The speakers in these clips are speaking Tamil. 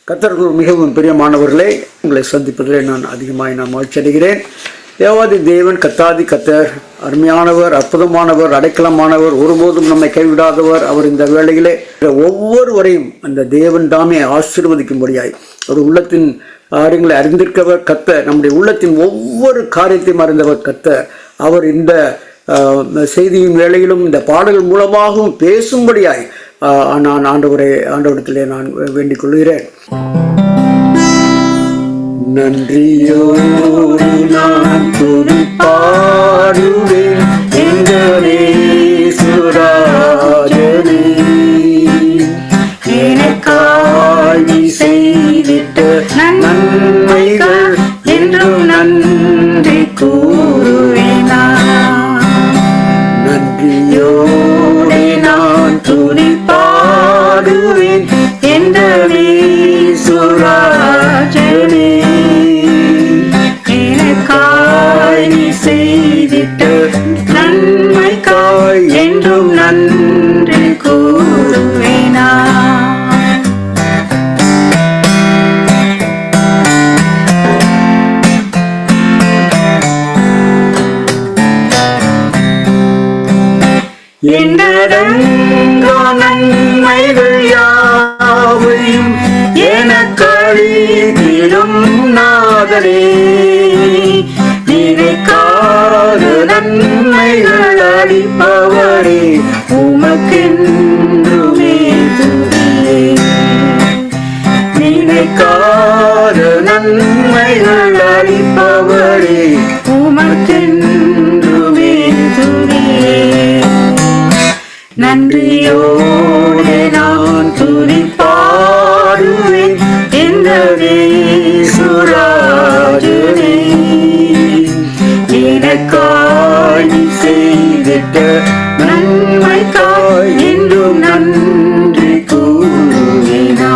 கர்த்தருக்கு மிகவும் பிரியமானவர்களே, உங்களை சந்திப்பதிலே நான் அதிகமாக மகிழ்ச்சி அடைகிறேன். தேவாதி தேவன் கத்தாதி கத்தர் அருமையானவர், அற்புதமானவர், அடைக்கலமானவர், ஒருபோதும் நம்மை கைவிடாதவர். அவர் இந்த வேளையிலே ஒவ்வொருவரையும் அந்த தேவன் தாமே ஆசீர்வதிக்கும்படியாய் ஒரு உள்ளத்தின் காரியங்களை அறிந்திருக்கவர் கர்த்தர். நம்முடைய உள்ளத்தின் ஒவ்வொரு காரியத்தையும் அறிந்தவர் கர்த்தர். அவர் இந்த செய்தியின் வேளையிலும் இந்த பாடல்கள் மூலமாகவும் பேசும்படியாய் நான் ஆண்டவரிடத்திலே நான் வேண்டிக் கொள்கிறேன். நன்றியோடு நான் துதி பாடுவேன் எங்களே சுராஜனே, எனக்காய் நீ செய்திட்ட நன்மைகள் என்றும் நன்றி கூறுவேனா. நன்றியோடு நான் துதி பாடுவேன் எங்களே சுராஜனே, நீ செய்திட்ட நன்மைக்காய் என்றும் நன்றி கூறுவேனா. என்னடங்கா நன்மைகள் யாவையும் எனக்களித்திடும் நாதரே, நினைக்காத நன்மைகள் அளிப்பவரே, உமக்கென்றுமே துதியே. நினைக்காத நன்மைகள் அளிப்பவரே, உமக்கென்றுமே துதியே. நன்றியோடு நான் துதி பாடுவேன் எங்களே சுராஜனே, எனக்காய் நீ செய்திட்ட நன்மைக்காய் என்றும் நன்றி கூறுவேனா.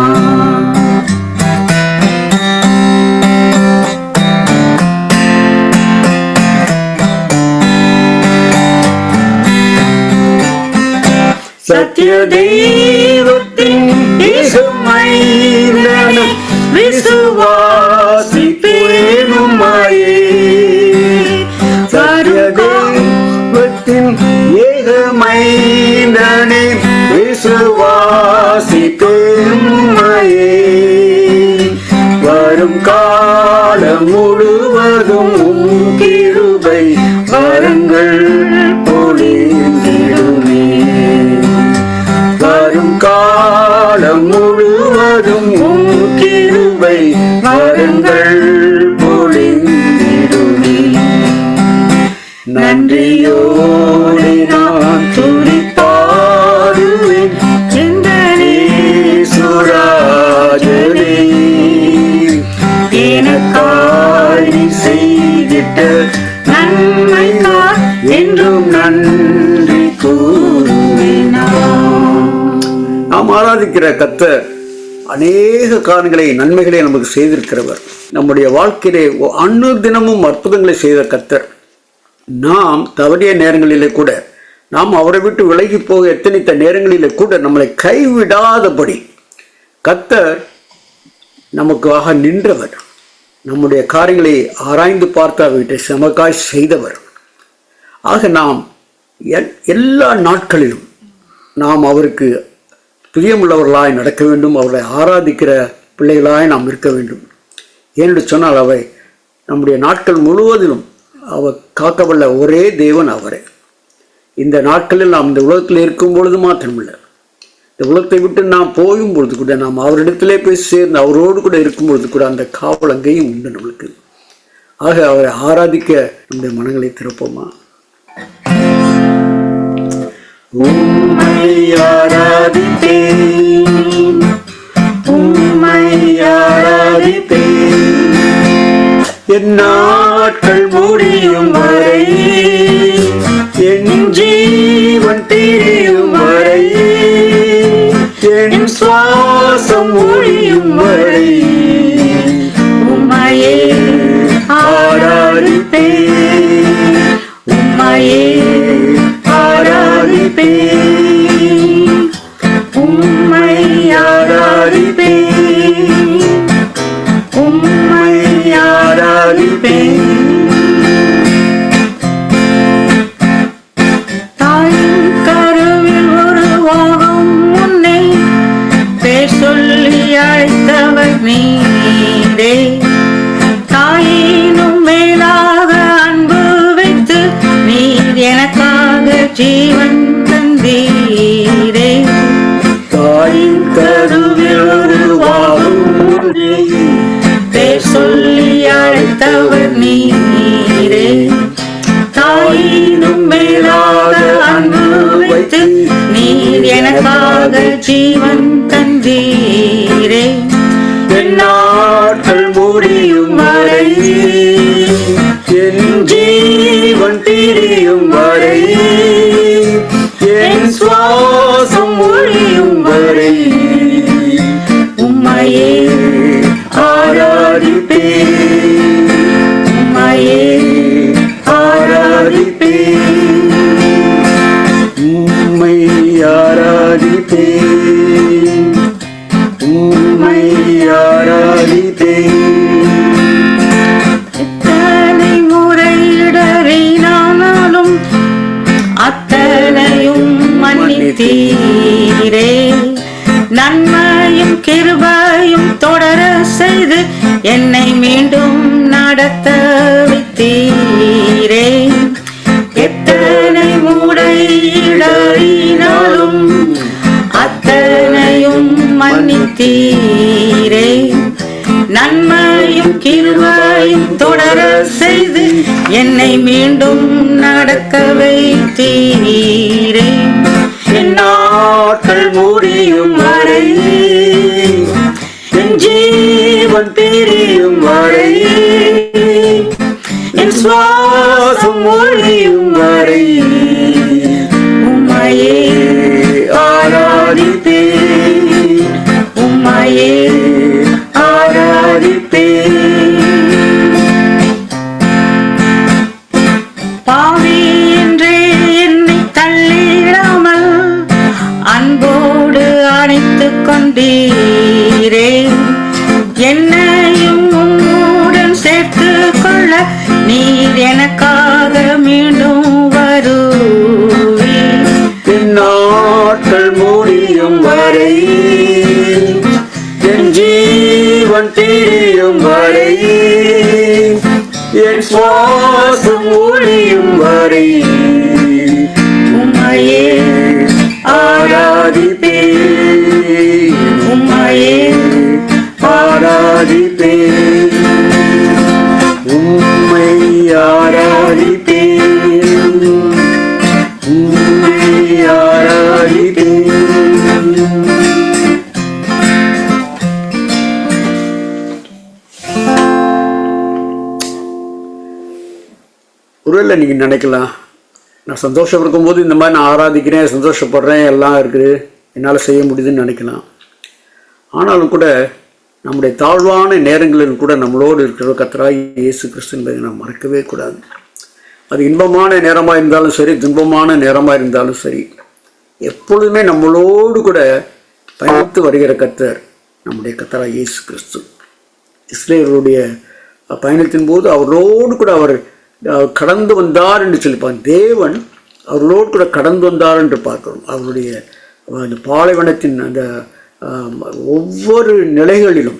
சத்திய தெய்வத்தின் இசுமைந்தனை விசுவாசிப்பேன் உம்மையே. சத்திய தெய்வத்தின் ஏகமைந்தனை விசுவாசிப்பேன் உம்மையே. வரும் காலம் முழுவதும் உம் கிருபை வரங்கள் பொழிந்திடுமே. வரும் காலம் முழுவதும் உம் கிருபை வரங்கள் பொழிந்திடுமே. நன்றியோடு நான் துதி பாடுவேன் எங்களே சுராஜனே, எனக்காய் நீ செய்திட்ட நன்மைக்காய் என்றும் நன்றி கூறுவேனா. நாம் ஆராதிக்கிற கர்த்தர் அநேக காரணங்களை நன்மைகளை நமக்கு செய்திருக்கிறவர். நம்முடைய வாழ்க்கையிலே அனுதினமும் அற்புதங்களை செய்த கர்த்தர். நாம் தவறிய நேரங்களிலே கூட, நாம் அவரை விட்டு விலகி போக எத்தனைத்த நேரங்களிலே கூட நம்மளை கைவிடாதபடி கர்த்தர் நமக்காக நின்றவர். நம்முடைய காரியங்களை ஆராய்ந்து பார்த்து அவர்கிட்ட செமக்காய் செய்தவர். ஆக நாம் எல்லா நாட்களிலும் நாம் அவருக்கு பிரியமுள்ளவர்களாய் நடக்க வேண்டும். அவரை ஆராதிக்கிற பிள்ளைகளாய் நாம் இருக்க வேண்டும். ஏனென்று சொன்னால் அவை நம்முடைய நாட்கள் முழுவதிலும் அவர் காக்கவல்ல ஒரே தேவன் அவரே. இந்த நாட்களில் நாம் இந்த உலகத்தில் இருக்கும் பொழுது மாத்திரமில்லை, இந்த உலகத்தை விட்டு நாம் போகும் பொழுது கூட, நாம் அவரிடத்திலே போய் சேர்ந்து அவரோடு கூட இருக்கும் பொழுது கூட அந்த காவல் அங்கேயும் உண்டு நம்மளுக்கு. ஆக அவரை ஆராதிக்க நம்முடைய மனங்களை திறப்போமா. உம்மை ஆராதிப்பேன், உம்மை ஆராதிப்பேன், என் நாட்கள் முடியும் வரை, என் ஜீவன் தீரும் வரை, என் சுவாசம் ஒழியும் வரை உம்மையே ஆராதிப்பேன், உம்மையே ஆராதிப்பேன், உம்மை ஆராதிப்பேன், பேர் சொல்லி அழைத்தவர் நீரே. தாயினும் மேலாக அன்பு வைத்து நீர் எனக்காக ஜீவன் தந்தீரே. தாயின் கருவில் உருவாகும் பேர் சொல்லி அழைத்தவர் நீரே. தாயினும் மேலாக அன்பு வைத்து நீர் எனக்காக ஜீவன் தந்தீரே. என் நாட்கள் முடியும் வரை, என் ஜீவன் பிரியும் வரை, என் சுவாசம் ஒழியும் வரை உம்மையே ஆராதிப்பேன், உம்மையே ஆராதிப்பேன், உம்மை ஆராதிப்பேன், உம்மை ஆராதிப்பேன். எத்தனை முறையிடறினாலும் அத்தனையும் மன்னித்தீரே. நன்மையும் கிருபையும் தொடர செய்து என்னை மீண்டும் நடத்த வைத்தீரே. எத்தனை முறையிடறினாலும் அத்தனையும் மன்னித்தீரே. நன்மையும் கிருபையும் தொடர செய்து என்னை மீண்டும் நடக்க வைத்தீரே. என் நாட்கள் முடியும் வரை, என் ஜீவன் பிரியும் வரை, என் சுவாசம் ஒழியும் வரை உம்மையே ஆராதிப்பேன், உம்மையே ஆராதிப்பேன். பாவி என்றே என்னை தள்ளிடாமல் அன்போடு அணைத்துக் கொண்டீரே. என்னையும் உம்முடன் சேர்த்து கொள்ள நீர் எனக்காக மீண்டும் வருவீர். என் நாட்கள் முடியும் வரை, என் ஜீவன் பிரியும் வரை, என் சுவாசம் ஒழியும் வரை உம்மையே ஆராதிப்பேன், உம்மையே ஆராதிப்பேன், உம்மை ஆராதிப்பேன், உம்மை ஆராதிப்பேன். ஒருவேளை நீங்க நினைக்கலாம், நான் சந்தோஷம் இருக்கும்போது இந்த மாதிரி நான் ஆராதிக்கிறேன், சந்தோஷப்படுறேன், எல்லாம் இருக்குது, என்னால் செய்ய முடியுதுன்னு நினைக்கலாம். ஆனாலும் கூட நம்முடைய தாழ்வான நேரங்களில் கூட நம்மளோடு இருக்கிற கர்த்தராகிய இயேசு கிறிஸ்து என்பதை நாம் மறக்கவே கூடாது. அது இன்பமான நேரமாக இருந்தாலும் சரி, துன்பமான நேரமாக இருந்தாலும் சரி, எப்பொழுதுமே நம்மளோடு கூட பயணித்து வருகிற கர்த்தர் நம்முடைய கர்த்தராகிய இயேசு கிறிஸ்து. இஸ்ரவேலுடைய பயணத்தின் போது அவரோடு கூட அவர் கடந்து வந்தார் என்று சொல்லிப்பார். தேவன் அவர்களோடு கூட கடந்து வந்தார் என்று பார்க்கிறோம். அவருடைய அந்த பாலைவனத்தின் அந்த ஒவ்வொரு நிலைகளிலும்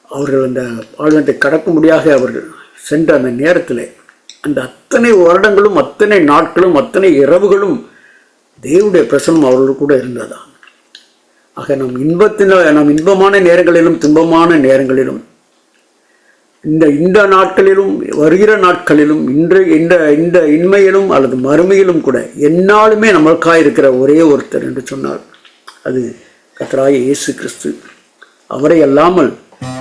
அவர்கள் அந்த பாலைவனத்தை கடக்கும்படியாக அவர்கள் சென்ற அந்த நேரத்தில் அந்த அத்தனை வருடங்களும், அத்தனை நாட்களும், அத்தனை இரவுகளும் தேவனுடைய பிரசன்னம் அவர்களோடு கூட இருந்ததா. ஆக நம் இன்பமான நேரங்களிலும் துன்பமான நேரங்களிலும், இந்த நாட்களிலும் வருகிற நாட்களிலும், இந்த இன்மையிலும் அல்லது மறுமையிலும் கூட எந்நாளுமே நம்மளுக்காக இருக்கிற ஒரே ஒருத்தர் என்று சொன்னார், அது கர்த்தராகிய இயேசு கிறிஸ்து. அவரை அல்லாமல்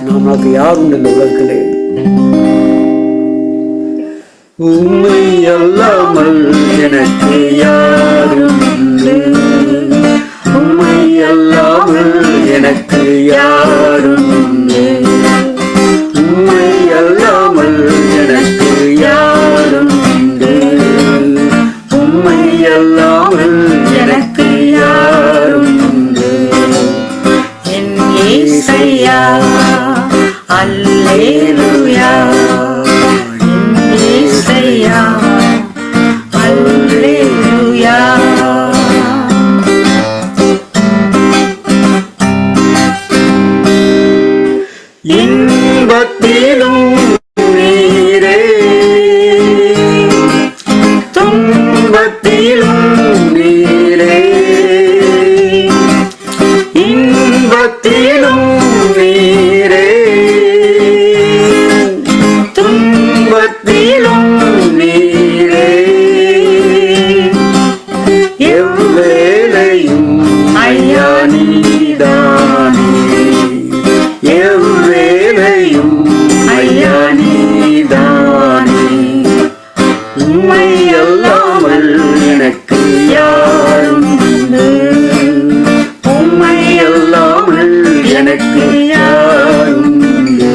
நமக்கு யார் உண்டு இந்த உலகத்திலே? உம்மை அல்லாமல் எனக்கு யாரும் உண்டு, உம்மை அல்லாமல் எனக்கு யாரும் உண்டு, உம்மை அல்லாமல் எனக்கு யாரும் உண்டு, உம்மை அல்லாமல் எனக்கு யாரும் உண்டு. என் இயேசையா அல்லேலூயா, என் இயேசையா அல்லேலூயா. துன்பத்திலும் நீரே, துன்பத்திலும் நீரே, எவ்வேளையும் ஐயா நீதானே, எவ்வேளையும் ஐயா நீதானே, உம்மை அல்லாமல் எனக்கு யாரும் உண்டு, உம்மை அல்லாமல் எனக்கு யாரும் உண்டு.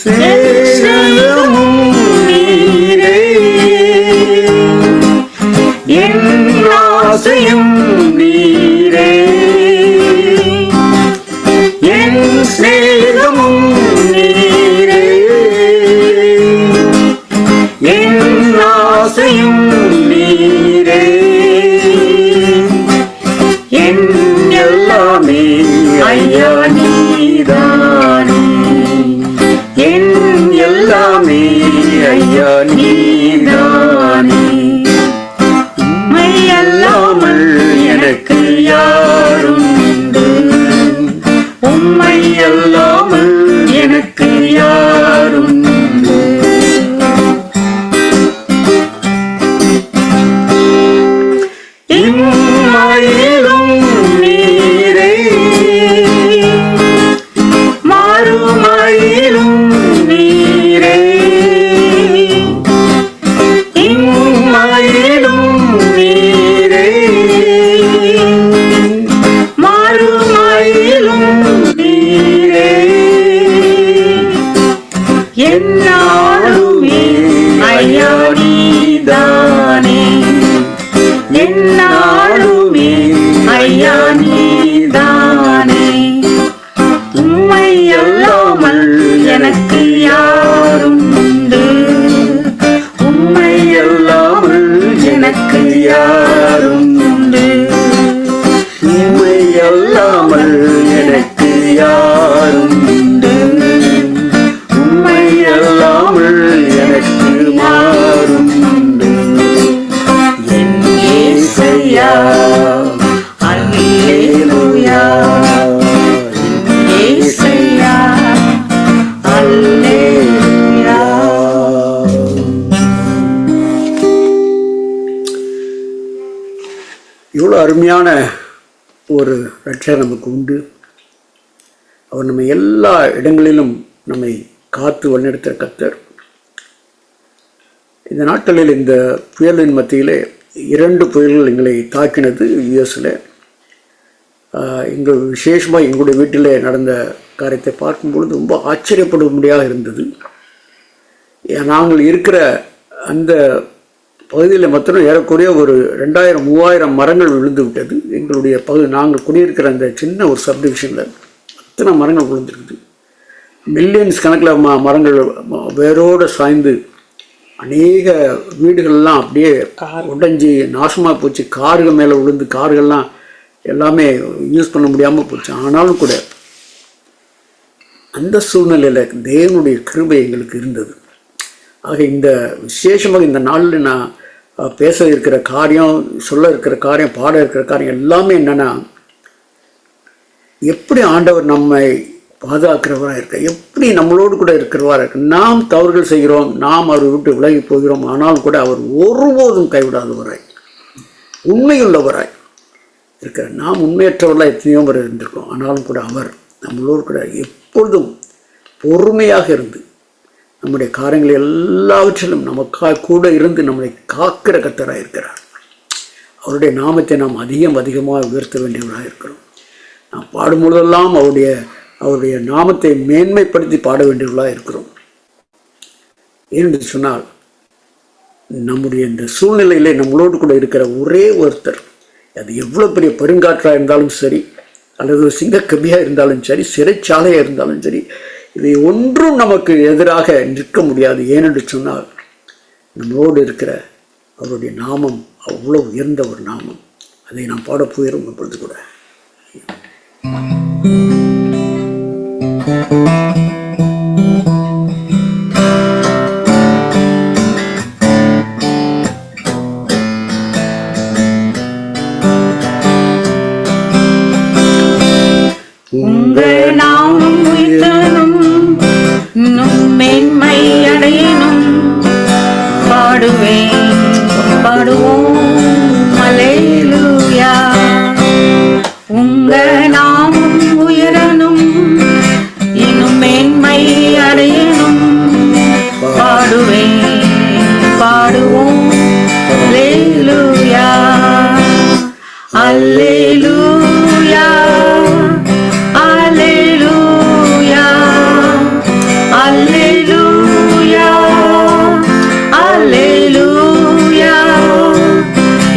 சேஷமும் நீரே, என் ஆசையும் நீரே, என் ஸ்நேகமும் நீரே, என் ஆசையும் நீரே, என் எல்லாமே ஐயா நீதானே, என் எல்லாமே ஐயா நீதானே, உம்மை அல்லாமல் எனக்கு யாரும் உண்டு, உம்மை அல்லாமல் எனக்கு யாரும் உண்டு. இம்மையிலும் நீரே, மறுமையிலும் நீரே, இம்மையிலும் நீரே, மறுமையிலும் நீரே, என்னாலுமே ஐயா நீதானே, என்னாலுமே ஐயா நீதானே, உம்மை அல்லாமல் எனக்கு யாரும் உண்டு, உம்மை அல்லாமல் எனக்கு யாரும் உண்டு, உம்மை அல்லாமல் எனக்கு யாரும் உண்டு, உம்மை அல்லாமல் எனக்கு யாரும் உண்டு. என் இயேசையா, அல்லேலூயா, என் இயேசையா, அல்லேலூயா. இவ்வளோ அருமையான ஒரு ரட்சகர் நமக்கு உண்டு. அவர் நம்ம எல்லா இடங்களிலும் நம்மை காத்து வழிநடத்துகிற கர்த்தர். இந்த நாட்களில் இந்த புயலின் மத்தியிலே 2 புயல்கள் எங்களை தாக்கினது யுஎஸில். எங்கள் விசேஷமாக எங்களுடைய வீட்டில் நடந்த காரியத்தை பார்க்கும்பொழுது ரொம்ப ஆச்சரியப்படும்படியாக இருந்தது. நாங்கள் இருக்கிற அந்த பகுதியில் மாத்திரம் ஏறக்குறைய ஒரு 2000-3000 மரங்கள் விழுந்து விட்டது. எங்களுடைய நாங்கள் குடியிருக்கிற அந்த சின்ன ஒரு சப்டிவிஷனில் அத்தனை மரங்கள் விழுந்துருக்குது. மில்லியன்ஸ் கணக்கில் மரங்கள் வேரோடு சாய்ந்து அநேக வீடுகள்லாம் அப்படியே உடைஞ்சி நாசமாக போச்சு. கார்கள் மேலே விழுந்து கார்கள்லாம் எல்லாமே யூஸ் பண்ண முடியாமல் போச்சு. ஆனாலும் கூட அந்த சூழ்நிலையில் தேவனுடைய கிருபை எங்களுக்கு இருந்தது. ஆக இந்த விசேஷமாக இந்த நாளில் நான் பேச இருக்கிற காரியம், சொல்ல இருக்கிற காரியம், பாட இருக்கிற காரியம் எல்லாமே என்னென்னா, எப்படி ஆண்டவர் நம்மை பாதுகாக்கிறவராக இருக்க, எப்படி நம்மளோடு கூட இருக்கிறவராக இருக்க. நாம் தவறுகள் செய்கிறோம், நாம் அவரை விட்டு விலகி போகிறோம். ஆனாலும் கூட அவர் ஒருபோதும் கைவிடாதவராய், உண்மையுள்ளவராய் இருக்கிறார். நாம் உண்மையற்றவர்களாக எத்தனையோ முறை இருந்திருக்கோம். ஆனாலும் கூட அவர் நம்மளோடு கூட எப்பொழுதும் பொறுமையாக இருந்து நம்முடைய காரியங்கள் எல்லாவற்றிலும் நமக்காக கூட இருந்து நம்மளை காக்கிற கர்த்தராக இருக்கிறார். அவருடைய நாமத்தை நாம் அதிகமாக உயர்த்த வேண்டியவராக இருக்கிறோம். நாம் பாடும்பொழுதெல்லாம் அவருடைய நாமத்தை மேன்மைப்படுத்தி பாட வேண்டியவர்களாக இருக்கிறோம். ஏனென்று சொன்னால், நம்முடைய இந்த சூழ்நிலையிலே நம்மளோடு கூட இருக்கிற ஒரே ஒருத்தர், அது எவ்வளோ பெரிய பெருங்காற்றாக இருந்தாலும் சரி, அல்லது சிங்கக்கபியாக இருந்தாலும் சரி, சிறைச்சாலையாக இருந்தாலும் சரி, இதை ஒன்றும் நமக்கு எதிராக நிற்க முடியாது. ஏனென்று சொன்னால், நம்மளோடு இருக்கிற அவருடைய நாமம் அவ்வளோ உயர்ந்த ஒரு நாமம். அதை நாம் பாட போயிடும் இப்பொழுது கூட.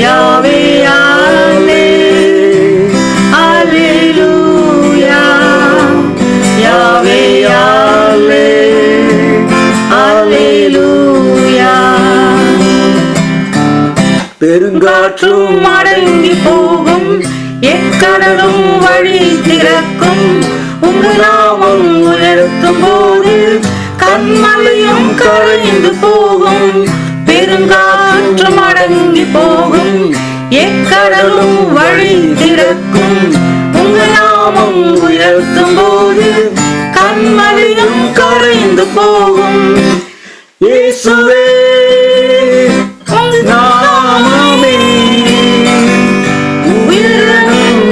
யாவே அல்லே அல்லேலூயா யாவே அல்லே அல்லேலூயா பெருங்காற்றும் அடங்கி போகும் எக்கடலும் வழி திறக்கும் உங்கள் நாமம் உயர்த்தும் போது கண்மலையும் கரைந்து போகும் பெருங்காற்றும் அடங்கி போகும் எக்கடலும் வழி திறக்கும் உங்கள் நாமம் உயர்த்தும் போது கண்மலையும் கரைந்து போகும் இயேசுவே நாமமே உயரும்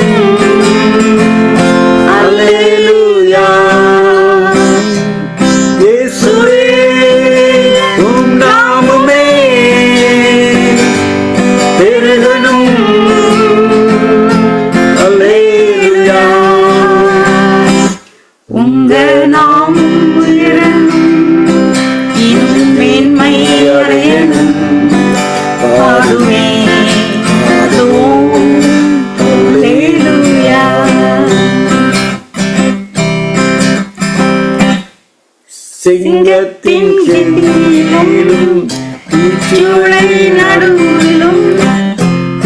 அல்லேலூயா இயேசுவே உம் நாமமே பெருகணும் அல்லேலூயா உங்க நாமம் உயரணும் இன்னும் மேன்மை அடையணும் பாடுவே பாடுவோம் அல்லேலூயா சிங்கத்தின் கீழிலும் சூளை நடுவிலும்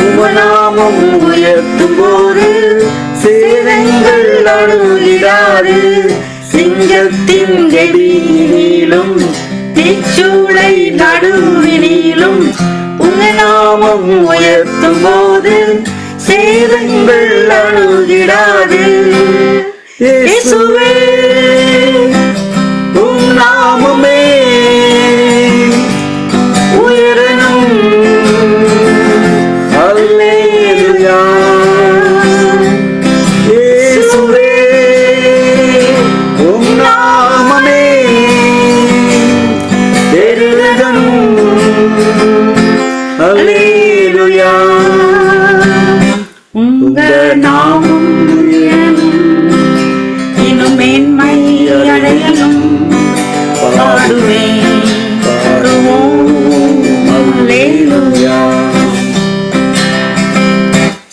உமநாமம் உயர்த்தும் போது சேதங்கள் அணுகிறாது சிங்கத்தின் கெடியிலும் தீச்சூளை நடுவினிலும் உங்க நாமம் உயர்த்தும் போது சேதங்கள் அணுகிடாது இயேசுவே உம் நாமமே உயரணும் அல்லேலூயா இயேசுவே உம் நாமமே பெருகணும் அல்லேலூயா உங்க நாமம் உயரணும் இன்னும் மேன்மை அடையணும் பாடுவேன் பாடுவோம் அல்லேலூயா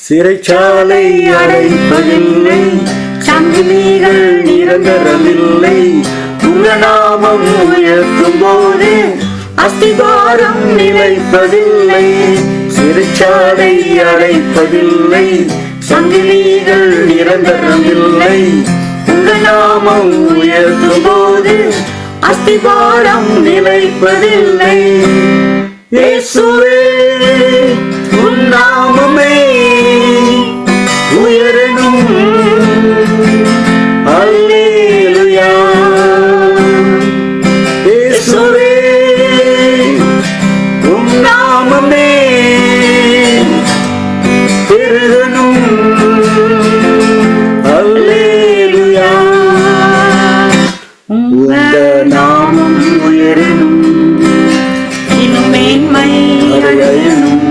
சிறைச்சாலை அடைப்பதில்லை சங்கிலிகள் நிரந்தரமில்லை உங்க நாமம் உயர்த்தும் போது அஸ்திபாரம் நிலைப்பதில்லை சிறைச்சாலை அடைப்பதில்லை சங்கிலிகள் நிரந்தரமில்லை உங்க நாமம் உயர்த்தும் போது அஸ்திபாரம் நிலைப்பதில்லை இயேசுவே உம் நாமமே உயரணும் அல்லேலூயா இயேசுவே உம் நாமமே பெருகணும் அல்லேலூயா உங்க நாமம் உயரணும் இன்னும் மேன்மை அடையணும்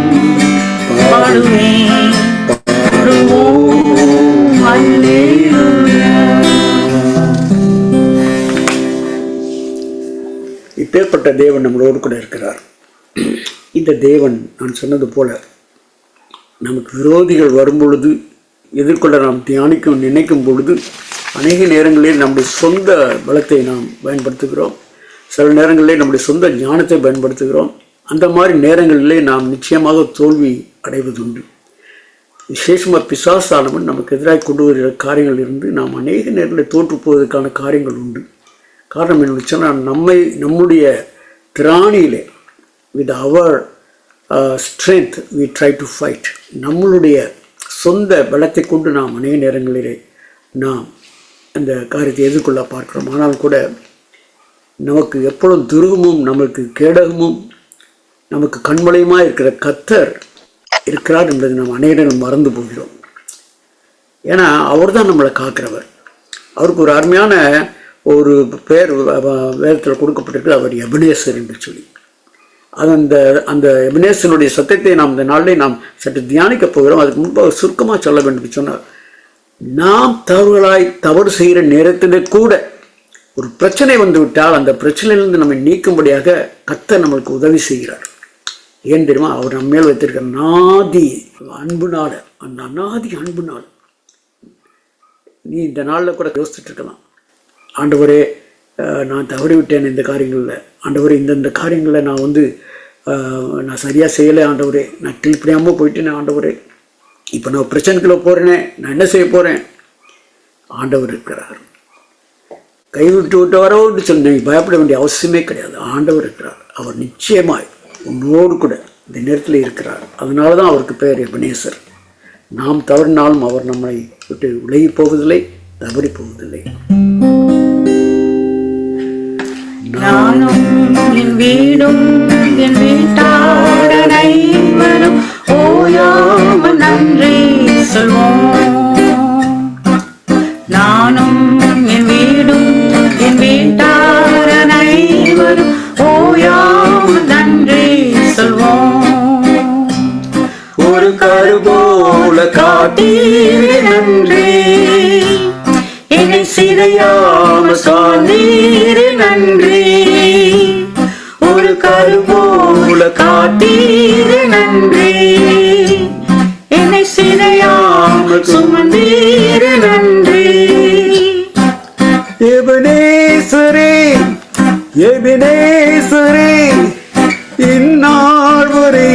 பாடுவேன் பாடுவோம் அல்லேலூயா இப்பேற்பட்ட தேவன் நம்மளோடு கூட இருக்கிறார். இந்த தேவன் நான் சொன்னது போல நமக்கு விரோதிகள் வரும்பொழுது எதிர்கொள்ள நாம் தியானிக்கும் நினைக்கும் பொழுது அநேக நேரங்களில் நம்முடைய சொந்த பலத்தை நாம் பயன்படுத்துகிறோம், சில நேரங்களில் நம்முடைய சொந்த ஞானத்தை பயன்படுத்துகிறோம். அந்த மாதிரி நேரங்களிலே நாம் நிச்சயமாக தோல்வி அடைவதுண்டு. விசேஷமாக பிசாசானவன் நமக்கு எதிராக கொண்டு வருகிற காரியங்கள் இருந்து நாம் அநேக நேரங்களில் தோற்று போவதற்கான காரியங்கள் உண்டு. காரணம் என்ன சொன்னால் நம்முடைய திராணியிலே with our strength we try to fight. நம்மளுடைய சொந்த பலத்தை கொண்டு நாம் அநேக நேரங்களிலே நாம் அந்த காரியத்தை எதிர்கொள்ள பார்க்கிறோம். ஆனால் கூட நமக்கு எப்பொழுதும் துருகமும் நமக்கு கேடகமும் நமக்கு கண்மலையுமாக இருக்கிற கர்த்தர் இருக்கிறார் என்பதை நாம் அநேக நேரம் மறந்து போகிறோம். ஏன்னா அவர் தான் நம்மளை காக்கிறவர். அவருக்கு ஒரு அருமையான ஒரு பெயர் வேதத்தில் கொடுக்கப்பட்டிருக்கு, அவர் எபனேசர் என்று சொல்லி. அது அந்த எபனேசனுடைய சத்தத்தை நாம் இந்த நாளிலே நாம் சற்று தியானிக்க போகிறோம். அதுக்கு முன்பாக சுருக்கமாக சொல்ல வேண்டும் சொன்னால், நாம் தவறு செய்கிற நேரத்திலே கூட ஒரு பிரச்சனை வந்து விட்டால் அந்த பிரச்சனையிலிருந்து நம்மை நீக்கும்படியாக கர்த்தர் நம்மளுக்கு உதவி செய்கிறார். ஏன் தெரியுமா? அவர் நம்ம மேல் வைத்திருக்கிற அநாதி அன்புனால, அந்த அநாதி அன்புனால. நீ இந்த நாளில் கூட யோசிச்சுட்டு இருக்கலாம், ஆண்டவரே நான் தவறி விட்டேன் இந்த காரியங்களில், ஆண்டவரே இந்த காரியங்களில் நான் சரியாக செய்யலை, ஆண்டவரே நான் கீழ்ப்படியாமல் போயிட்டேனே, ஆண்டவரே இப்போ நான் பிரச்சனைக்குள்ளே போகிறேனே, நான் என்ன செய்ய போகிறேன்? ஆண்டவர் இருக்கிறார். கைவிட்டு விட்டவரோன்னு சொல்லி பயப்பட வேண்டிய அவசியமே கிடையாது. ஆண்டவர் இருக்கிறார். அவர் நிச்சயமாய் உன்னோடு கூட இந்த நேரத்தில் இருக்கிறார். அதனால தான் அவருக்கு பெயர் எபனேசர். நாம் தவறினாலும் அவர் நம்மை விட்டு விலகி போவதில்லை, தவறி போவதில்லை. நானும் என் வீடும் என் வீட்டார் அனைவரும் ஓயாமல் நன்றி சொல்வோம். நானும் என் வீடும் என் வீட்டார் அனைவரும் ஓயாமல் நன்றி சொல்வோம். ஒரு கருபோல காத்தீரே நன்றி, என்னை சிதையாமல் காத்தீரே நன்றி. ஒரு கருபோல காத்தீரே நன்றி, என்னை சிதையாமல் சுமந்தீரே நன்றி. எபனேசரே எபனேசரே, இந்நாள் வரை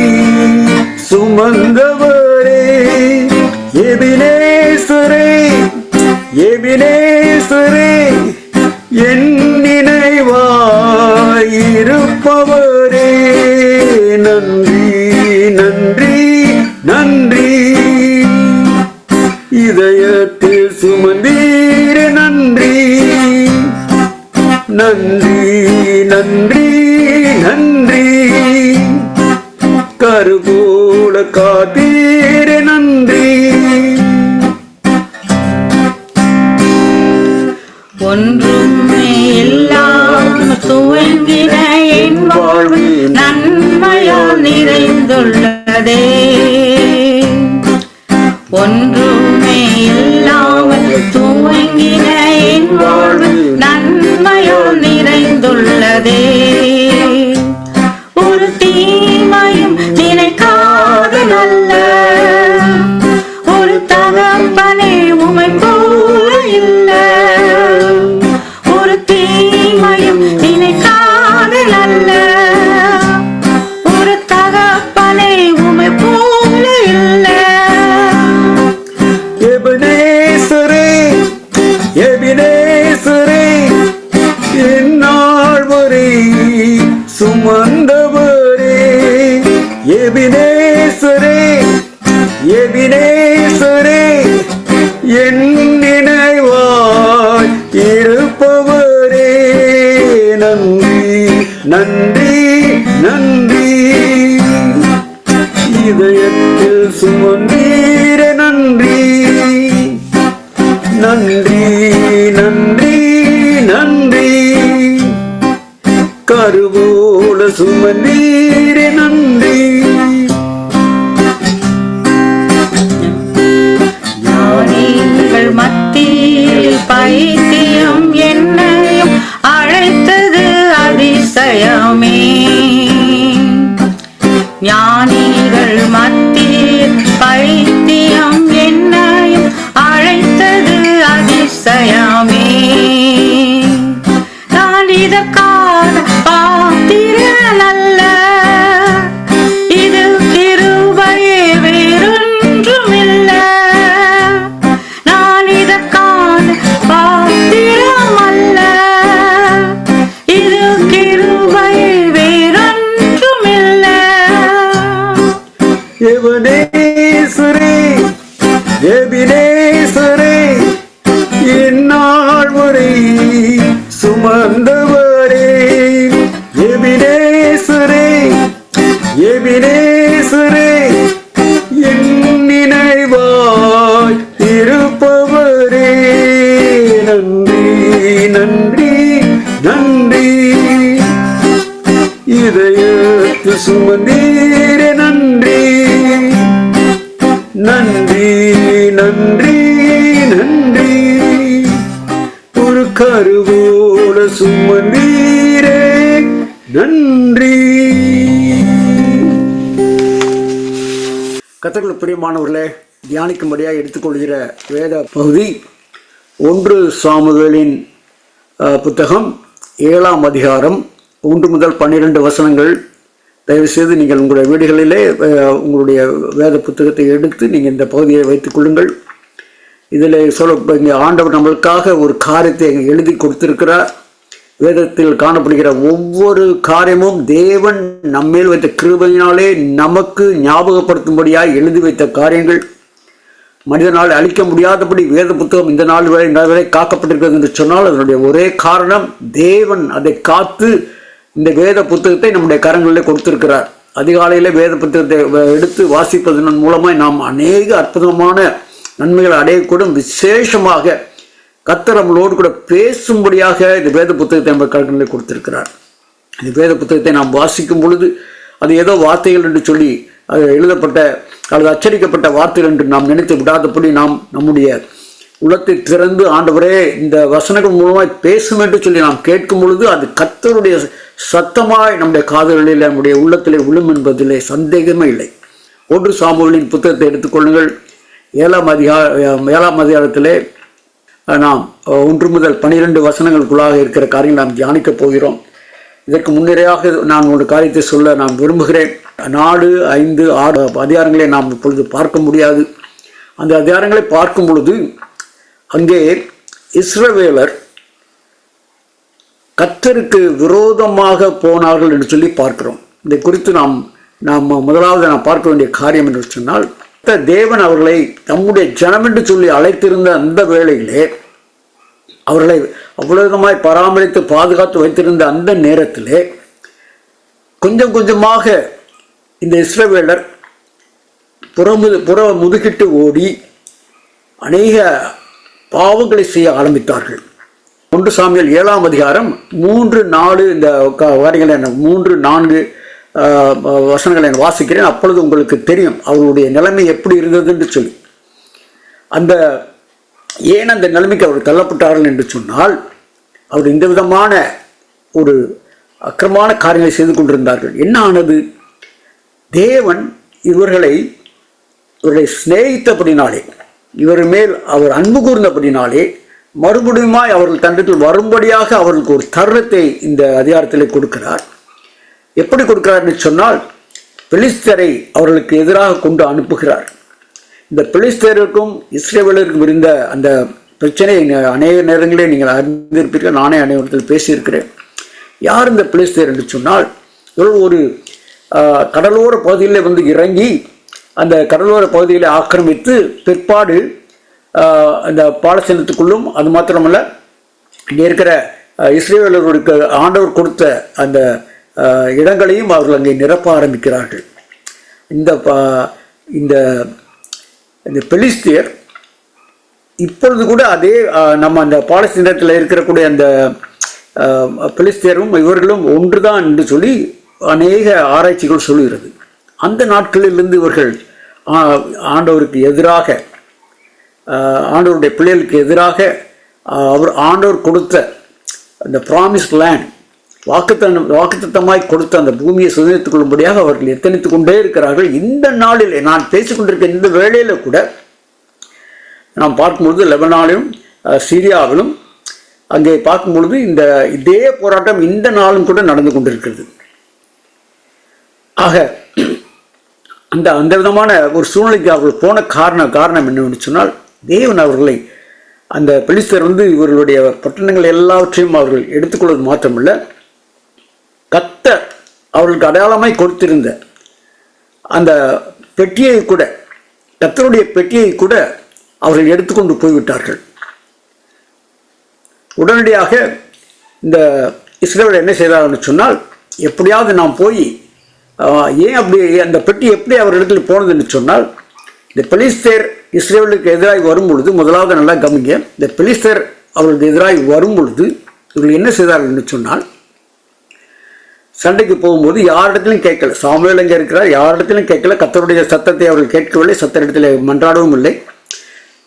சுமந்தவரே. எபனேசரே எபனேசரே, என் நினைவாய் இருப்பவரே. நன்றி நன்றி நன்றி, இதயத்தில் சுமந்தீரே நன்றி. நன்றி நன்றி நன்றி, கருபோல காத்தீரே நன்றி. ஒன்றுமே இல்லாமல் துவங்கின என் வாழ்வு நன்மையால் நிறைந்துள்ளதே. ஒன்றுமே இல்லாமல் துவங்கின என் வாழ்வு நன்மையால் நிறைந்துள்ளதே. ஒரு தீமையும் நினைக்காத நல்ல ஒரு தகப்பனே உமை போல இல்ல. ஒரு தீமையும் நினைக்காத நல்ல ஒரு தகப்பனே உமை போல இல்ல. எபனேசரே எபனேசரே, இந்நாள் வரை சுமந்தவரே. எபனேசரே எபனேசரே, என் நினைவாய் இருப்பவரே. நன்றி நன்றி நன்றி, இதயத்தில் சுமந்தீரே நன்றி. நன்றி நன்றி நன்றி, கருவோல சுமந்தீரே நன்றி. ஞானிகள் மத்தியில் பைத்தியம் என்னையும் அழைத்தது அதிசயமே. ஞானிகள் மத்தியில் பைத்தியம் என்னையும் அழைத்தது அதிசயமே. நான் இதற்கான பாத்திரன் அல்ல, இது கிருபையே வேறொன்றுமில்ல. நான் இதற்கான பாத்திரம் அல்ல, இது கிருபையே வேறொன்றுமில்ல. எபனேசரே எபனேசரே, இந்நாள் வரை சுமந்தவரே. எபனேசரே எபனேசரே, என் நினைவாய் இருப்பவரே. நன்றி நன்றி நன்றி, இதயத்தில் சுமந்தீரே நன்றி. நன்றி நன்றி நன்றி, ஒரு கருவோல சுமந்தீரே நன்றி. கர்த்தருக்கு பிரியமானவர்களே, தியானிக்கும்படியாக எடுத்துக்கொள்கிற வேத பகுதி 1 சாமுவேலின் புத்தகம் 7ஆம் அதிகாரம் 1 முதல் 12 வசனங்கள். தயவுசெய்து நீங்கள் உங்களுடைய வீடுகளிலே உங்களுடைய வேத புத்தகத்தை எடுத்து நீங்கள் இந்த பகுதியை வைத்துக் கொள்ளுங்கள். இதில் இங்கே ஆண்டவர் நம்மளுக்காக ஒரு காரியத்தை எழுதி கொடுத்திருக்கிறார். வேதத்தில் காணப்படுகிற ஒவ்வொரு காரியமும் தேவன் நம்மேல் வைத்த கிருபையினாலே நமக்கு ஞாபகப்படுத்தும்படியாக எழுதி வைத்த காரியங்கள். மனிதனால் அழிக்க முடியாதபடி வேத புத்தகம் இந்த நாள் வரை காக்கப்பட்டிருக்கிறது என்று சொன்னால் அதனுடைய ஒரே காரணம் தேவன் அதை காத்து இந்த வேத புத்தகத்தை நம்முடைய கரங்களில் கொடுத்திருக்கிறார். அதிகாலையில் வேத புத்தகத்தை எடுத்து வாசிப்பதன் மூலமாக நாம் அநேக அற்புதமான நன்மைகளை அடையக்கூடும். விசேஷமாக கர்த்தர் நம்மளோடு கூட பேசும்படியாக இந்த வேத புத்தகத்தை நம்ம கரங்களில் கொடுத்திருக்கிறார். இந்த வேத புத்தகத்தை நாம் வாசிக்கும் பொழுது அது ஏதோ வார்த்தைகள் என்று சொல்லி அது எழுதப்பட்ட அல்லது அச்சடிக்கப்பட்ட வார்த்தைகள் என்று நாம் நினைத்து விடாதபடி நாம் நம்முடைய உள்ளத்தை திறந்து ஆண்டவரே இந்த வசனங்கள் மூலமாய் பேசும் என்று சொல்லி நாம் கேட்கும் பொழுது அது கர்த்தருடைய சத்தமாய் நம்முடைய காதுகளில் நம்முடைய உள்ளத்திலே விழும் என்பதிலே சந்தேகமே இல்லை. 1 சாமுவேலின் புத்தகத்தை எடுத்துக்கொள்ளுங்கள். 7ஆம் அதிகாரத்திலே நாம் 1 முதல் 12 வசனங்களுக்குள்ளாக இருக்கிற காரியங்கள் நாம் தியானிக்கப் போகிறோம். இதற்கு முன்னிறையாக நான் ஒரு காரியத்தை சொல்ல நான் விரும்புகிறேன். 4, 5, 6 அதிகாரங்களை நாம் இப்பொழுது பார்க்க முடியாது. அந்த அதிகாரங்களை பார்க்கும் பொழுது அங்கே இஸ்ரவேலர் கர்த்தருக்கு விரோதமாக போனார்கள் என்று சொல்லி பார்க்கிறோம். இதை குறித்து நாம் முதலாவது நாம் பார்க்க வேண்டிய காரியம் என்று சொன்னால், தேவன் அவர்களை நம்முடைய ஜனம் என்று சொல்லி அழைத்திருந்த அந்த வேளையிலே அவர்களை அவ்வளவுமாய் பராமரித்து பாதுகாத்து வைத்திருந்த அந்த நேரத்திலே கொஞ்சம் கொஞ்சமாக இந்த இஸ்ரவேலர் புற முதுகிட்டு ஓடி அநேக பாவங்களை செய்ய ஆரம்பித்தார்கள். 1 சாமுவேல் 7ஆம் அதிகாரம் 3, 4 இந்த வாரிகளை 3, 4 வசனங்களை நான் வாசிக்கிறேன். அப்பொழுது உங்களுக்கு தெரியும் அவருடைய நிலைமை எப்படி இருந்தது என்று சொல்லி. ஏன் அந்த நிலைமைக்கு அவர் தள்ளப்பட்டார்கள் என்று சொன்னால், அவர் இந்த விதமான ஒரு அக்கிரமான காரியங்களை செய்து கொண்டிருந்தார்கள். என்ன ஆனது? தேவன் இவர்களை சிநேகித்தபடினாலே, இவர் மேல் அவர் அன்பு கூர்ந்தபடினாலே மறுபடியுமாய் அவர்கள் தண்டத்தில் வரும்படியாக அவர்களுக்கு ஒரு தருணத்தை இந்த அதிகாரத்திலே கொடுக்கிறார். எப்படி கொடுக்கிறார் என்று சொன்னால், பெலிஸ்தரை அவர்களுக்கு எதிராக கொண்டு அனுப்புகிறார். இந்த பெலிஸ்தருக்கும் இஸ்ரவேலருக்கும் இருந்த அந்த பிரச்சனை அநேக நேரங்களே நீங்கள் அறிந்திருப்பீர்கள். நானே அனைவரத்தில் பேசியிருக்கிறேன். யார் இந்த பெலிஸ்தர் என்று சொன்னால், இவர்கள் ஒரு கடலோர பகுதியில் வந்து இறங்கி அந்த கடலோர பகுதிகளை ஆக்கிரமித்து பிற்பாடு அந்த பாலஸ்தீனத்துக்குள்ளும் அது மாத்திரமல்ல இங்கே இருக்கிற இஸ்ரவேலர்களுக்கு ஆண்டவர் கொடுத்த அந்த இடங்களையும் அவர்கள் அங்கே நிரப்ப ஆரம்பிக்கிறார்கள். இந்த பெலிஸ்தியர் இப்பொழுது கூட அதே நம்ம அந்த பாலஸ்தீனத்தில் இருக்கக்கூடிய அந்த பெலிஸ்தியரும் இவர்களும் ஒன்றுதான் என்று சொல்லி அநேக ஆராய்ச்சிகள் சொல்லுகிறது. அந்த நாட்களிலிருந்து இவர்கள் ஆண்டவருக்கு எதிராக, ஆண்டவருடைய பிள்ளைகளுக்கு எதிராக ஆண்டவர் கொடுத்த அந்த ப்ராமிஸ் லேண்ட், வாக்குத்தத்தமாய் கொடுத்த அந்த பூமியை சுதந்திரத்துக் கொள்ளும்படியாக அவர்கள் எத்தனித்துக் கொண்டே இருக்கிறார்கள். இந்த நாளில் நான் பேசிக்கொண்டிருக்க இந்த வேளையில கூட நாம் பார்க்கும்பொழுது லெபனானிலும் சிரியாவிலும் அங்கே பார்க்கும் பொழுது இதே போராட்டம் இந்த நாளும் கூட நடந்து கொண்டிருக்கிறது. ஆக அந்த விதமான ஒரு சூழ்நிலைக்கு அவர்கள் போன காரணம் என்னவென்று சொன்னால், தேவன் அவர்களை அந்த பெலிஸ்தர் வந்து இவர்களுடைய பட்டணங்கள் எல்லாவற்றையும் அவர்கள் எடுத்துக்கொள்வது மாத்திரமல்ல, கர்த்தர் அவர்களுக்கு அடையாளமாய் கொடுத்திருந்த அந்த பெட்டியை கூட, கர்த்தருடைய பெட்டியை கூட அவர்கள் எடுத்துக்கொண்டு போய்விட்டார்கள். உடனடியாக இந்த இஸ்ரவேலர் என்ன செய்தார்கள் சொன்னால், எப்படியாவது நாம் போய் ஏன் அப்படி அந்த பெட்டி எப்படி அவர்களிடத்தில் போனது என்று சொன்னால், இந்த பெலிஸ்தர் இஸ்ரவேலுக்கு எதிராக வரும் பொழுது, முதலாவது நல்லா கவனிங்க, இந்த பெலிஸ்தர் அவர்களுக்கு எதிராக வரும் பொழுது இவர்கள் என்ன செய்தார்கள் என்று சொன்னால், சண்டைக்கு போகும்போது யாரிடத்திலும் கேட்கல. சாமுவேல் எங்கே இருக்கிறார், யாரிடத்திலும் கேட்கல. கர்த்தருடைய சத்தத்தை அவர்கள் கேட்கவில்லை, சத்தரிடத்தில் மன்றாடவும் இல்லை.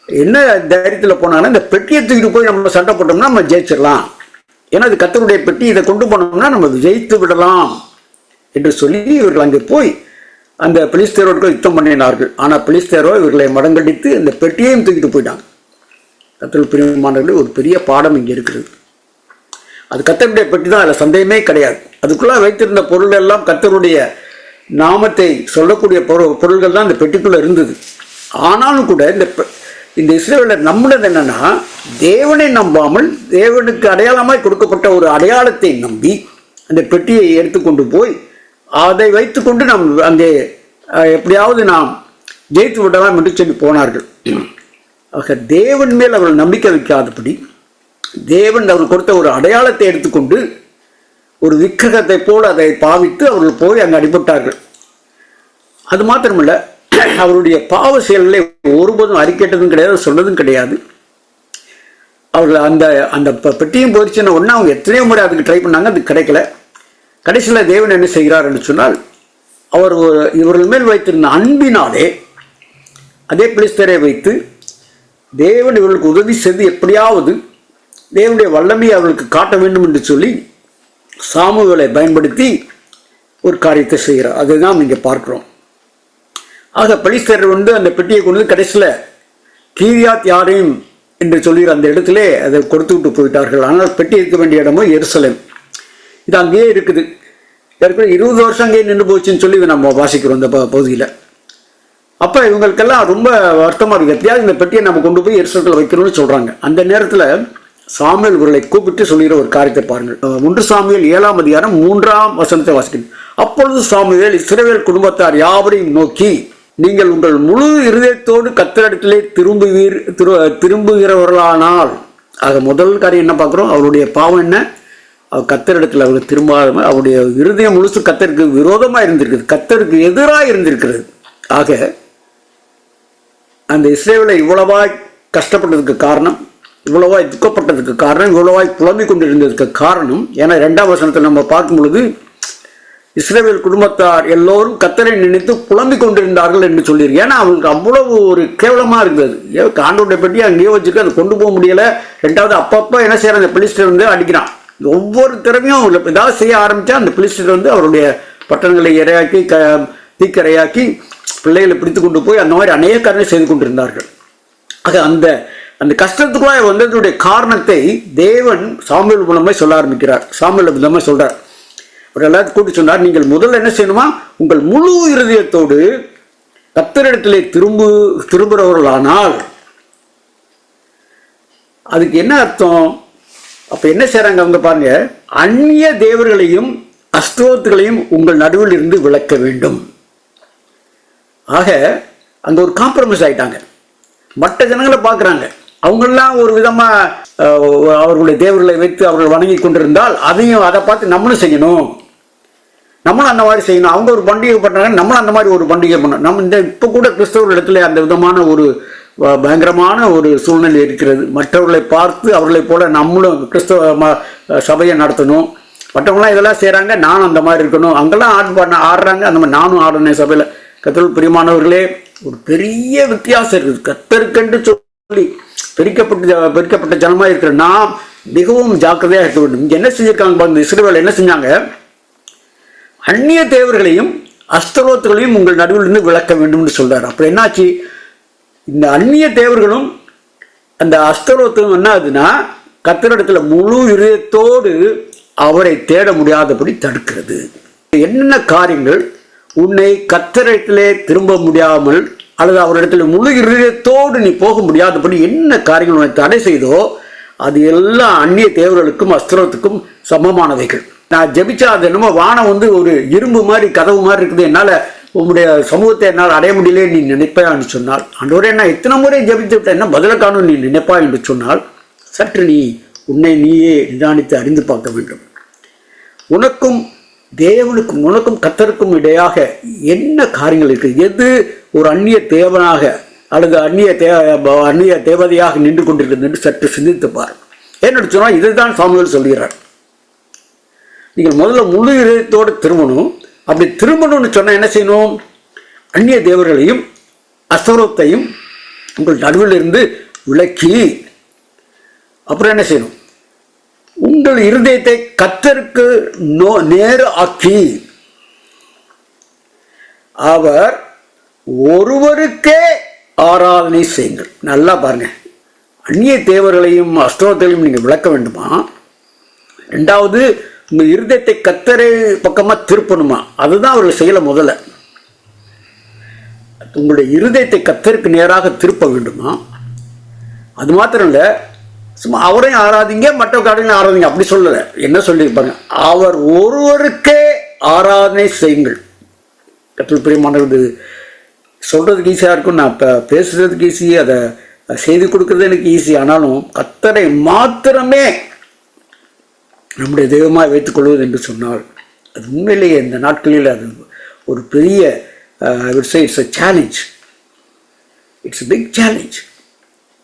என்ன தைரியத்தில் போனாங்கன்னா, இந்த பெட்டியை தூக்கிட்டு போய் நம்ம சண்டை போட்டோம்னா நம்ம ஜெயிச்சிடலாம், ஏன்னா அது கர்த்தருடைய பெட்டி, இதை கொண்டு போனோம்னா நம்ம ஜெயித்து விடலாம் என்று சொல்லி இவர்கள் அங்கே போய் அந்த பெலிஸ்தேரோடு யுத்தம் பண்ணினார்கள். ஆனால் பெலிஸ்தேரோ இவர்களை மடங்கடித்து அந்த பெட்டியையும் தூக்கிட்டு போயிட்டாங்க. கர்த்தருக்குள் பிரியமானவர்களே, ஒரு பெரிய பாடம் இங்கே இருக்கிறது. அது கர்த்தருடைய பெட்டி தான், அதில் சந்தேகமே கிடையாது. அதுக்குள்ளே வைத்திருந்த பொருள் எல்லாம் கர்த்தருடைய நாமத்தை சொல்லக்கூடிய பொருள்கள் தான் இந்த பெட்டிக்குள்ளே இருந்தது. ஆனாலும் கூட இந்த இஸ்ரவேலர் நம்பினது என்னன்னா, தேவனை நம்பாமல் தேவனுக்கு அடையாளமாய் கொடுக்கப்பட்ட ஒரு அடையாளத்தை நம்பி அந்த பெட்டியை எடுத்துக்கொண்டு போய் அதை வைத்துக்கொண்டு நாம் அங்கே எப்படியாவது நாம் ஜெயித்து விடலாம் என்று சொல்லி போனார்கள். ஆக தேவன் மேல் அவர்கள் நம்பிக்கை வைக்காதபடி தேவன் அவர் கொடுத்த ஒரு அடையாளத்தை எடுத்துக்கொண்டு ஒரு விக்கிரகத்தை போல் அதை பாவித்து அவர்கள் போய் அங்கே அடிபட்டார்கள். அது மாத்திரமல்ல, அவருடைய பாவ செயல்களை ஒருபோதும் அறிக்கைட்டதும் கிடையாது, சொன்னதும் கிடையாது. அவர்கள் அந்த அந்த பெட்டியும் போயிடுச்சுன்னா ஒன்று அவங்க எத்தனையோ முறை அதுக்கு ட்ரை பண்ணாங்க, அது கிடைக்கல. கடைசியில் தேவன் என்ன செய்கிறார் என்று சொன்னால், அவர் இவர்கள் மேல் வைத்திருந்த அன்பினாலே அதே பெலிஸ்தரை வைத்து தேவன் இவர்களுக்கு உதவி செய்து எப்படியாவது தேவனுடைய வல்லமையை அவர்களுக்கு காட்ட வேண்டும் என்று சொல்லி சாமுவேலை பயன்படுத்தி ஒரு காரியத்தை செய்கிறார். அதுதான் இங்கே பார்க்கிறோம். ஆக பெலிஸ்தர் அந்த பெட்டியை கொண்டு கடைசியில் கீரியாத் யாரையும் என்று சொல்லிற அந்த இடத்துல அதை கொடுத்து விட்டு போயிட்டார்கள். ஆனால் பெட்டி இருக்க வேண்டிய இடமும் எருசலேம். இது அங்கேயே இருக்குது. ஏற்கனவே 20 வருஷம் அங்கேயே நின்று போச்சுன்னு சொல்லி நம்ம வாசிக்கிறோம் இந்த பகுதியில். அப்போ இவங்களுக்கெல்லாம் ரொம்ப வருத்தமாக இருக்குது. எப்படியாவது இந்த பெட்டியை நம்ம கொண்டு போய் எருசலேத்தில் வைக்கணும்னு சொல்கிறாங்க. அந்த நேரத்தில் சாமுவேல் இவர்களை கூப்பிட்டு சொல்லுகிற ஒரு காரியத்தை பாருங்கள். 1 சாமுவேல் 7ஆம் அதிகாரம் 3ஆம் வசனத்தை வாசிக்கிறேன். அப்பொழுது சாமுவேல் இஸ்ரவேல் குடும்பத்தார் யாவரையும் நோக்கி, நீங்கள் உங்கள் முழு இருதயத்தோடு கர்த்தரிடத்திலே திரும்புகிறவர்களானால். ஆக முதல் காரியம் என்ன பார்க்குறோம்? அவருடைய பாவம் என்ன? கர்த்தரிடத்தில் அவர்கள் திரும்பாத, அவருடைய இருதயம் முழுசு கர்த்தருக்கு விரோதமாக இருந்திருக்குது, கர்த்தருக்கு எதிராக இருந்திருக்கிறது. ஆக அந்த இஸ்ரவேலை இவ்வளவாய் கஷ்டப்பட்டதுக்கு காரணம், இவ்வளவாய் துக்கப்பட்டதுக்கு காரணம், இவ்வளவாய் புலம்பிக் கொண்டிருந்ததுக்கு காரணம் ஏன்னா 2ஆம் வசனத்தை நம்ம பார்க்கும் பொழுது இஸ்ரவேல் குடும்பத்தார் எல்லோரும் கர்த்தரை நினைத்து புலம்பிக் கொண்டிருந்தார்கள் என்று சொல்லியிருக்கு. ஏன்னா அவங்களுக்கு அவ்வளவு ஒரு கேவலமாக இருந்தது. ஆண்டவருடைய பெட்டி அங்கேயே வச்சுக்க அதை கொண்டு போக முடியலை. ரெண்டாவது அப்பப்போ என்ன செய்யறாங்க, அந்த பெலிஸ்டர் அடிக்கிறான். ஒவ்வொரு திறமையும் ஏதாவது செய்ய ஆரம்பித்தா அந்த பெலிஸ்டர் அவருடைய பட்டணங்களை இரையாக்கி தீக்கரையாக்கி பிள்ளைகளை பிடித்து கொண்டு போய் அந்த மாதிரி அநேக காரணம் செய்து கொண்டிருந்தார்கள். ஆக அந்த அந்த கஷ்டத்துக்குள்ளாக வந்ததுடைய காரணத்தை தேவன் சாமுவேல் மூலமாக சொல்ல ஆரம்பிக்கிறார். சாமுவேல் மூலமாக சொல்றார். அவர் எல்லாத்தையும் கூட்டி சொன்னார், நீங்கள் முதல்ல என்ன செய்யணுமா, உங்கள் முழு இருதயத்தோடு கர்த்தரிடத்திலே திரும்புகிறவர்களானால். அதுக்கு என்ன அர்த்தம்? அப்ப என்ன செய்யறாங்க அவங்க பாருங்க, அந்நிய தேவர்களையும் அஸ்தோத்துகளையும் உங்கள் நடுவில் இருந்து விளக்க வேண்டும். ஆக அந்த ஒரு காம்ப்ரமைஸ் ஆயிட்டாங்க. மற்ற ஜனங்களை பார்க்குறாங்க, அவங்கெல்லாம் ஒரு விதமா அவர்களுடைய தேவர்களை வைத்து அவர்கள் வணங்கி கொண்டிருந்தால் அதை பார்த்து நம்மளும் செய்யணும், நம்மளும் அந்த மாதிரி செய்யணும். அவங்க ஒரு பண்டிகை பண்றாங்க, நம்மளும் அந்த மாதிரி ஒரு பண்டிகை பண்ணணும். நம்ம இந்த இப்போ கூட கிறிஸ்தவர்கள் இடத்துல அந்த விதமான ஒரு பயங்கரமான ஒரு சூழ்நிலை இருக்கிறது. மற்றவர்களை பார்த்து அவர்களை போல நம்மளும் கிறிஸ்தவ சபையை நடத்தணும். மற்றவங்களாம் இதெல்லாம் செய்கிறாங்க, நானும் அந்த மாதிரி இருக்கணும். அங்கெல்லாம் ஆடுறாங்க, அந்த மாதிரி நானும் ஆடணும் சபையில். கர்த்தருக்குள் பிரியமானவர்களே, ஒரு பெரிய வித்தியாசம் இருக்குது. கர்த்தருக்கென்று சொல்லி பெருக்கப்பட்ட ஜனமாக இருக்கிற நாம் மிகவும் ஜாக்கிரதையாக இருக்க வேண்டும். இங்கே என்ன செஞ்சிருக்காங்க, இஸ்ரவேல் என்ன செஞ்சாங்க, அந்நிய தேவர்களையும் அஸ்தரோத்துகளையும் உங்கள் நடுவில் இருந்து விளக்க வேண்டும் என்று சொல்றாரு. அப்புறம் என்னாச்சு, இந்த அந்நிய தேவர்களும் அந்த அஸ்தரோத்தும் என்ன ஆகுதுன்னா கர்த்தரிடத்துல முழு இதயத்தோடு அவரை தேட முடியாதபடி தடுக்கிறது. என்னென்ன காரியங்கள் உன்னை கர்த்தரிடத்திலே திரும்ப முடியாமல் அல்லது அவரிடத்துல முழு இதயத்தோடு நீ போக முடியாதபடி என்ன காரியங்கள் உன்னை தடை செய்தோ அது எல்லாம் அந்நிய தேவர்களுக்கும் அஸ்திரத்துக்கும் சமமானவைகள். நான் ஜெபிச்சா அது என்னமோ வானம் ஒரு இரும்பு மாதிரி கதவு மாதிரி இருக்குது, என்னால் உன்னுடைய சமூகத்தை என்னால் அடைய முடியலே நீ நினைப்பாய் என்று சொன்னால், ஆண்டவரே நான் எத்தனை முறை ஜெபித்து விட்டேன், என்ன பதில காணும் நீ நினைப்பாய் என்று சொன்னால், சற்று நீ உன்னை நீயே நிதானித்து அறிந்து பார்க்க வேண்டும். உனக்கும் தேவனுக்கும் உனக்கும் கர்த்தருக்கும் இடையாக என்ன காரியங்கள் இருக்குது, எது ஒரு அந்நிய தேவனாக அல்லது அந்நிய தேவதையாக நின்று கொண்டிருக்கிறது என்று சற்று சிந்தித்து பார். ஏன்னு சொன்னால் இதுதான் சாமுவேல் சொல்கிறார், நீங்கள் முதல்ல முழு இதயத்தோடு திரும்பணும். அப்படி திரும்பணும்னு சொன்னால் என்ன செய்யணும், அந்நிய தேவர்களையும் அஸ்தரோத்தையும் உங்கள் நடுவில் இருந்து விலக்கி அப்புறம் என்ன செய்யணும், உங்கள் இருதயத்தை கர்த்தருக்கு நேர ஆக்கி. அவர் ஒருவருக்கே ஆராதனை செய்யுங்கள். நல்லா பாருங்க, அந்நிய தேவர்களையும் அஸ்தோரத்தையும் நீங்க விளக்க வேண்டுமா? ரெண்டாவது, உங்க இருதயத்தை கர்த்தரை பக்கமா திருப்பணுமா? அதுதான் அவர்கள் செய்யல. முதல்ல உங்களுடைய இருதயத்தை கர்த்தருக்கு நேராக திருப்ப வேண்டுமா? அது மாத்திரம் இல்ல, சும்மா அவரையும் ஆராதிங்க, மற்ற காரியங்களையும் ஆராதிங்க அப்படி சொல்லல. என்ன சொல்லியிருப்பாங்க? அவர் ஒருவருக்கே ஆராதனை செய்யுங்கள். கர்த்தருக்கு பிரியமானது, சொல்றதுக்கு ஈஸியா இருக்கும், நான் பேசுறதுக்கு ஈஸி, அதை செய்து கொடுக்கறது எனக்கு ஈஸி. ஆனாலும் கர்த்தரை மாத்திரமே நம்முடைய தெய்வமாக வைத்துக் கொள்வது என்று சொன்னால் அது உண்மையிலேயே இந்த நாட்களில் அது ஒரு பெரிய it's a challenge. It's a big challenge.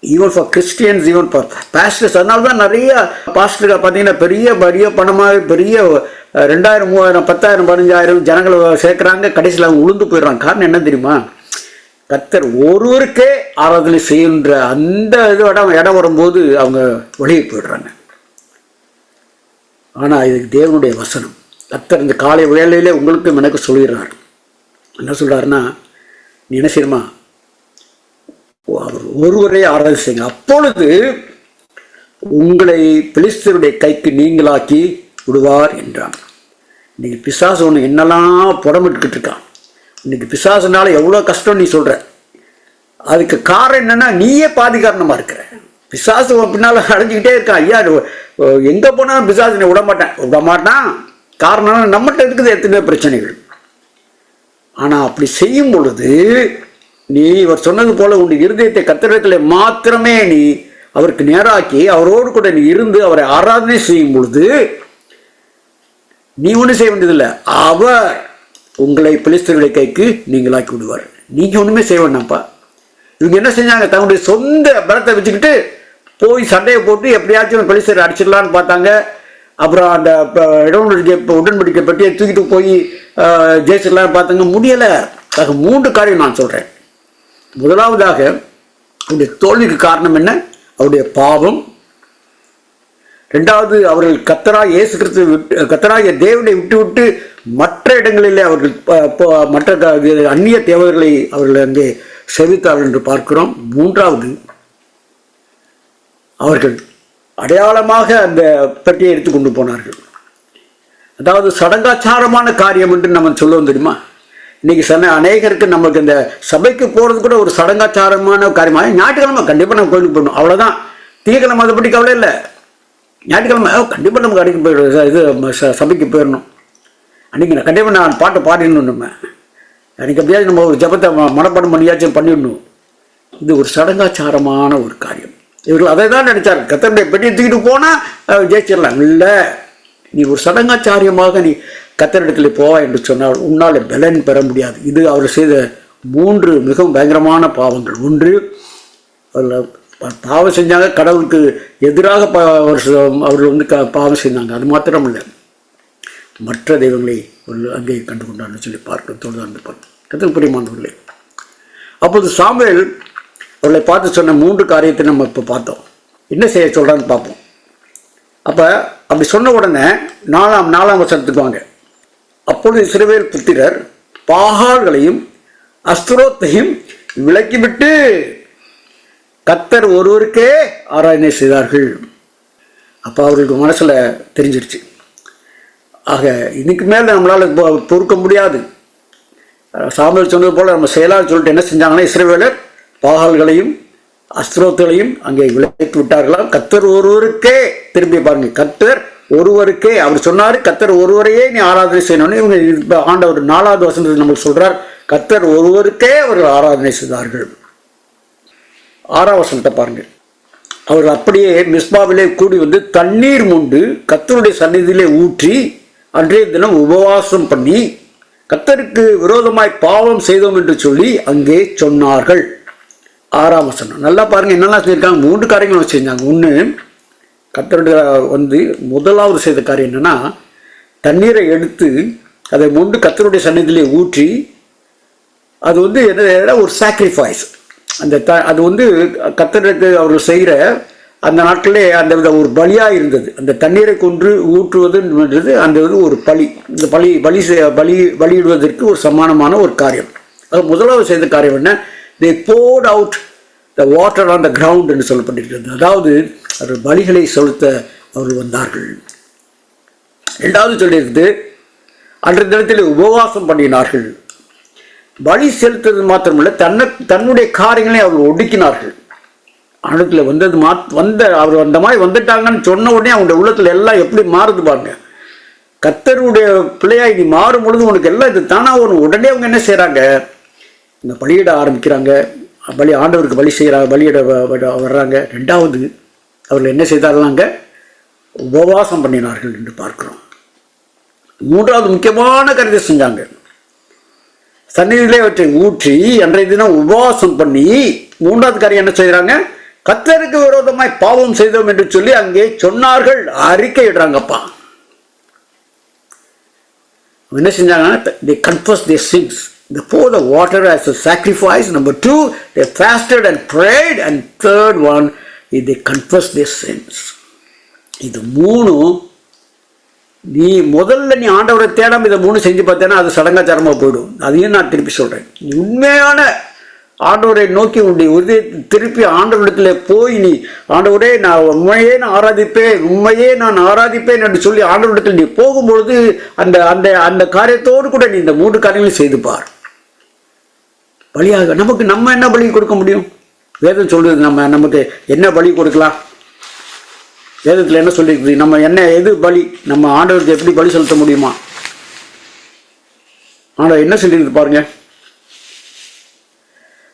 Even for Christians, even for pastors. அதனால தான் நிறைய பாஸ்டர்கள் பார்த்தீங்கன்னா பெரிய பணமாக பெரிய 2000, 3000, 10,000, 15,000 ஜனங்களை சேர்க்குறாங்க. கடைசியில் அவங்க உளுந்து போயிடுறாங்க. காரணம் என்ன தெரியுமா? கர்த்தர் ஒருவருக்கே ஆராதனை செய்கின்ற அந்த இடம் வரும்போது அவங்க வெளியே போயிடுறாங்க. ஆனால் இதுக்கு தேவனுடைய வசனம். கர்த்தர் இந்த காலை வேளையிலே உங்களுக்கும் எனக்கு சொல்லிடுறார். என்ன சொல்றாருன்னா, நீ என்ன செய்யணுமா? அவர் ஒருவரே ஆராதனை செய்யுங்க, அப்பொழுது உங்களை பெலிஸ்தருடைய கைக்கு நீங்களாக்கி விடுவார் என்றான். இன்னைக்கு பிசாசு ஒன்று என்னெல்லாம் புடமிட்டுக்கிட்டு இருக்கான். இன்னைக்கு பிசாசுனால எவ்வளோ கஷ்டம் நீ சொல்ற. அதுக்கு காரணம் என்னன்னா, நீயே பாதிகாரணமா இருக்கிற. பிசாசு பின்னால அடைஞ்சிக்கிட்டே இருக்கான். ஐயா, எங்க போனாலும் பிசாசு நீ விட மாட்டான். காரணம் நம்மகிட்ட இருக்குது எத்தனையோ பிரச்சனைகள். ஆனா அப்படி செய்யும் பொழுது நீ இவர் சொன்னது போல உன் இருதயத்தை கர்த்தரிடத்திலே மாத்திரமே நீ அவருக்கு நேராக்கி அவரோடு கூட நீ இருந்து அவரை ஆராதனை செய்யும் பொழுது நீ ஒன்றும் செய்ய வேண்டியதில்லை, அவர் உங்களை பெலிஸ்தருடைய கைக்கு நீங்களாக்கி விடுவார். நீங்க ஒண்ணுமே செய்ய வேண்டாம்ப்பா. இவங்க என்ன செஞ்சாங்க? தன்னுடைய சொந்த பலத்தை வச்சுக்கிட்டு போய் சண்டையை போட்டு எப்படியாச்சும் பெலிஸ்தரை அடிச்சிடலான்னு பார்த்தாங்க. அப்புறம் அந்த உடன்படிக்கை பற்றியை தூக்கிட்டு போய் ஜெயிச்சிடலான்னு பார்த்தாங்க, முடியலை. ஆக 3 காரியம் நான் சொல்றேன். முதலாவதாக, அவருடைய தோல்விக்கு காரணம் என்ன? அவருடைய பாவம். இரண்டாவது, அவர்கள் கர்த்தராகிய இயேசு கிறிஸ்து கர்த்தராகிய தேவனை விட்டு மற்ற இடங்களிலே அவர்கள் மற்ற அந்நிய தேவர்களை அவர்கள் அங்கே செவித்தார்கள் என்று பார்க்கிறோம். மூன்றாவது, அவர்கள் அடையாளமாக அந்த பெட்டியை எடுத்துக்கொண்டு போனார்கள். அதாவது சடங்காச்சாரமான காரியம் என்று நம்ம சொல்லுவோம் தெரியுமா? இன்னைக்கு அநேகருக்கு நமக்கு இந்த சபைக்கு போறது கூட ஒரு சடங்காச்சாரமான காரியமாக. ஞாயிற்றுக்கிழமை கண்டிப்பா நம்ம கோயிலுக்கு போடணும், அவ்வளவுதான். திங்கக்கிழமை அதை பற்றி கவலை இல்லை. ஞாயிற்றுக்கிழமை கண்டிப்பா நம்ம கடைக்கு போயிடும், இது சபைக்கு போயிடணும். அன்னைக்கு கண்டிப்பா நான் பாட்டை பாடிடணும். நம்ம அன்னைக்கு எப்படியாச்சும் நம்ம ஒரு ஜபத்தை மனப்பாடம் பண்ணியாச்சும் பண்ணிடணும். இது ஒரு சடங்காச்சாரமான ஒரு காரியம். இவர்கள் அதை தான் நினைச்சார். கர்த்தருடைய பெட்டியை தூக்கிட்டு போனா ஜெயிச்சிடலாம். இல்லை, நீ ஒரு சடங்காச்சாரியமாக நீ கர்த்தரிடத்தில் போவா என்று சொன்னால் உன்னால் பலன் பெற முடியாது. இது அவர் செய்த 3 மிகவும் பயங்கரமான பாவங்கள். ஒன்று, பாவம் செஞ்சாங்க, கடவுளுக்கு எதிராக அவர்கள் வந்து பாவம் செஞ்சாங்க. அது மாத்திரம் இல்லை, மற்ற தெய்வங்களை அங்கே கண்டு கொண்டான்னு சொல்லி பார்க்க தோணுதான் கர்த்தருக்கு பிரியமானவர்களே. அப்போது சாமுவேல் அவர்களை பார்த்து சொன்ன 3 காரியத்தை நம்ம இப்போ பார்த்தோம். என்ன செய்ய சொல்றான்னு பார்ப்போம். அப்போ அப்படி சொன்ன உடனே 4ஆம் வசனத்துக்கு வாங்க. அப்பொழுது இஸ்ரவேல் புத்திரர் பாகால்களையும் அஸ்தரோத்தையும் விலக்கிவிட்டு கர்த்தர் ஒருவருக்கே ஆராதனை செய்தார்கள். அப்போ அவர்களுக்கு மனசுல தெரிஞ்சிருச்சு. ஆக இதுக்கு மேல நம்மளால பொறுக்க முடியாது. சாமுவேல் சொன்னது போல நம்ம செயலாளர் சொல்லிட்டு என்ன செஞ்சாங்கன்னா, இஸ்ரவேலர் பாகால்களையும் அஸ்தரோத்தையும் அங்கே விலக்கி விட்டார்களாம். கர்த்தர் ஒருவருக்கே, திரும்பி பாருங்க, கர்த்தர் ஒருவருக்கே. அவர் சொன்னாரு கர்த்தர் ஒருவரையே நீ ஆராதனை செய்யணும்னு. இவங்க ஆண்டவர் 4வது வசனத்தில் நமக்கு சொல்றார், கர்த்தர் ஒருவருக்கே அவர்கள் ஆராதனை செய்தார்கள். 6ஆம் வசனத்தை பாருங்க. அவர்கள் அப்படியே மிஸ்பாவிலே கூடி வந்து தண்ணீர் மொண்டு கர்த்தருடைய சந்நிதியிலே ஊற்றி அன்றைய தினம் உபவாசம் பண்ணி கர்த்தருக்கு விரோதமாய் பாவம் செய்தோம் என்று சொல்லி அங்கே சொன்னார்கள். 6ஆம் வசனம் நல்லா பாருங்க, என்னெல்லாம் செஞ்சிருக்காங்க. 3 காரியங்களும் செஞ்சாங்க. ஒன்று, கர்த்தருடைய வந்து முதலாவது செய்த காரியம் என்னன்னா, தண்ணீரை எடுத்து அதை மொண்டு கர்த்தருடைய சந்நிதியிலே ஊற்றி, அது வந்து என்ன ஒரு சாக்ரிஃபைஸ். அந்த அது வந்து கர்த்தருக்கு அவர்கள் செய்கிற அந்த நாட்களே அந்த வித ஒரு பலியாக இருந்தது. அந்த தண்ணீரை கொன்று ஊற்றுவதுன்றது அந்த இது ஒரு பலி. இந்த பலியிடுவதற்கு ஒரு சமானமான ஒரு காரியம். அது முதலாவது செய்த காரியம் என்ன? they poured out the water on the ground என்று சொல்லப்பட்டிருக்கிறது. அதாவது அவர் பலிகளை செலுத்த அவர்கள் வந்தார்கள். இரண்டாவது சொல்லியிருந்து அன்றைய தினத்தில் உபவாசம் பண்ணினார்கள். பலி செலுத்துறது மாத்திரமல்ல, தன்னுடைய காரியங்களை அவர்கள் ஒடுக்கினார்கள். ஆண்டத்தில் அவர் அந்த மாதிரி வந்துட்டாங்கன்னு சொன்ன உடனே அவங்களுடைய உள்ளத்துல எல்லாம் எப்படி மாறுது பாருங்க. கர்த்தருடைய பிள்ளையாய் நீ மாறும் பொழுது உனக்கு எல்லாம் இது தானா வரும். உடனே அவங்க என்ன செய்யறாங்க? இந்த பலியிட ஆரம்பிக்கிறாங்க. ஆண்டவருக்கு பலி செய்யறாங்க, பலியிட வர்றாங்க. ரெண்டாவது அவர்கள் என்ன செய்தார்களாங்க? உபவாசம் பண்ணினார்கள் என்று பார்க்கிறோம். மூன்றாவது முக்கியமான காரியத்தை செஞ்சாங்க. சந்நிதியிலே அவற்றை ஊற்றி அன்றைய தினம் உபவாசம் பண்ணி மூன்றாவது காரியம் என்ன செய்யறாங்க? கர்த்தருக்கு விரோதமாய் பாவம் செய்தோம் என்று சொல்லி அங்கே சொன்னார்கள், அறிக்கை இடுறாங்கப்பா. என்ன செஞ்சாங்கன்னா, they confessed their sins. They poured the water as a sacrifice. Number 2, they fasted and prayed. And third one is they confessed their sins. இது மூணு நீ முதல்ல ஆண்டவரை தேடாம இதை மூணு செஞ்சு பார்த்தேன்னா அது சடங்காச்சாரமா போயிடும். அதையும் நான் திருப்பி சொல்றேன். நீ உண்மையான ஆண்டவரை நோக்கி உன்னுடைய உதயத்தை திருப்பி ஆண்டவரிடத்துல போய் நீ ஆண்டவரே நான் உண்மையே நான் ஆராதிப்பேன் என்று சொல்லி ஆண்டவரிடத்தில் நீ போகும்பொழுது அந்த அந்த அந்த காரியத்தோடு கூட நீ இந்த மூன்று காரியங்களையும் செய்து பார். பலியாக நம்ம என்ன பலி கொடுக்க முடியும்? வேதம் சொல்றது நமக்கு என்ன பலி கொடுக்கலாம்? வேதத்தில் என்ன சொல்லிருக்கு? நம்ம என்ன எது பலி? நம்ம ஆண்டவருக்கு எப்படி பலி செலுத்த முடியுமா? ஆண்டவர் என்ன சொல்லியிருக்கு பாருங்க.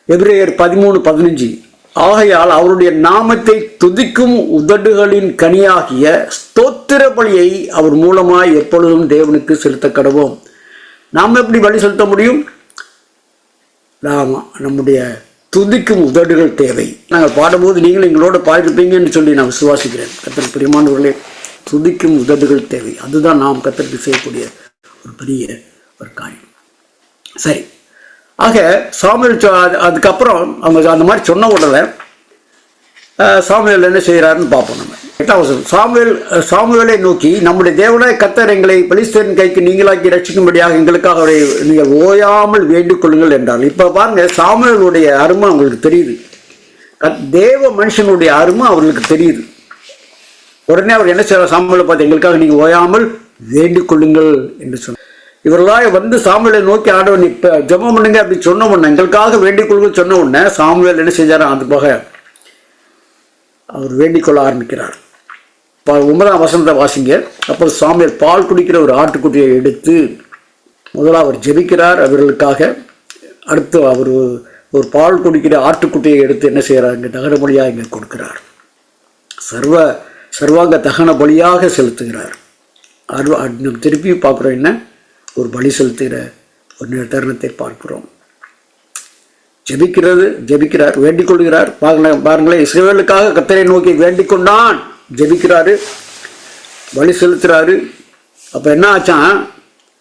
எபிரேயர் 13:15 ஆகையால் அவருடைய நாமத்தை துதிக்கும் உதடுகளின் கனியாகிய ஸ்தோத்திர பலியை அவர் மூலமாய் எப்பொழுதும் தேவனுக்கு செலுத்த கடவோம். நாம் எப்படி பலி செலுத்த முடியும்? நம்முடைய துதிக்கும் உதடுகள் தேவை. நாங்கள் பாடும்போது நீங்களும் எங்களோட பாடிருப்பீங்கன்னு சொல்லி நான் விசுவாசிக்கிறேன். கர்த்தருக்கு பிரியமானவர்களே, துதிக்கும் உதடுகள் தேவை. அதுதான் நாம் கர்த்தருக்கு செய்யக்கூடிய ஒரு பெரிய ஒரு காரியம். சரி, ஆக சாமுவேல் அதுக்கப்புறம் அவங்க அந்த மாதிரி சொன்ன உடனே சாமுவேல் என்ன செய்கிறாருன்னு பார்ப்போம். நம்ம 8வது சாமுவேலை நோக்கி, நம்முடைய தேவனாய் கர்த்தர் எங்களை பெலிஸ்தரின் கைக்கு நீங்களாக்கி ரட்சிக்கும்படியாக எங்களுக்காக அவரை நீங்கள் ஓயாமல் வேண்டிக் கொள்ளுங்கள் என்றார். இப்போ பாருங்க, சாமுவேலுடைய அருமை அவங்களுக்கு தெரியுது. தேவ மனுஷனுடைய அருமை அவர்களுக்கு தெரியுது. உடனே அவர் என்ன செய்யறார்? சாமுவேலை பார்த்து எங்களுக்காக நீங்கள் ஓயாமல் வேண்டிக் கொள்ளுங்கள் என்று சொன்னார். இவர்களாக வந்து சாமுவேலை நோக்கி ஆண்டவன் இப்ப ஜெபம் பண்ணுங்க அப்படின்னு சொன்ன உடனே, எங்களுக்காக வேண்டிக் கொள்ளுங்க சொன்ன உடனே சாமுவேல் என்ன செஞ்சாரா? அதுக்காக அவர் வேண்டிக் கொள்ள ஆரம்பிக்கிறார். 9ஆம் வசனத்தை வாசிங்க. அப்போ சாமுவேல் பால் குடிக்கிற ஒரு ஆட்டுக்குட்டியை எடுத்து முதல்ல அவர் ஜெபிக்கிறார் அவர்களுக்காக. அடுத்து அவர் ஒரு பால் குடிக்கிற ஆட்டுக்குட்டியை எடுத்து என்ன செய்யறார்? இங்கே தகன பலியாக இங்கே கொடுக்கிறார். சர்வாங்க தகன பலியாக செலுத்துகிறார். திருப்பி பார்க்குறோம், என்ன ஒரு பலி செலுத்துகிற ஒரு தருணத்தை பார்க்கிறோம். ஜெபிக்கிறார், வேண்டிக் கொள்கிறார். பாருங்களேன், இஸ்ரவேலுக்காக கர்த்தரை நோக்கி வேண்டிக் கொண்டான், ஜெபிக்கிறாரு, பலி செலுத்துறாரு. அப்ப என்ன ஆச்சான்?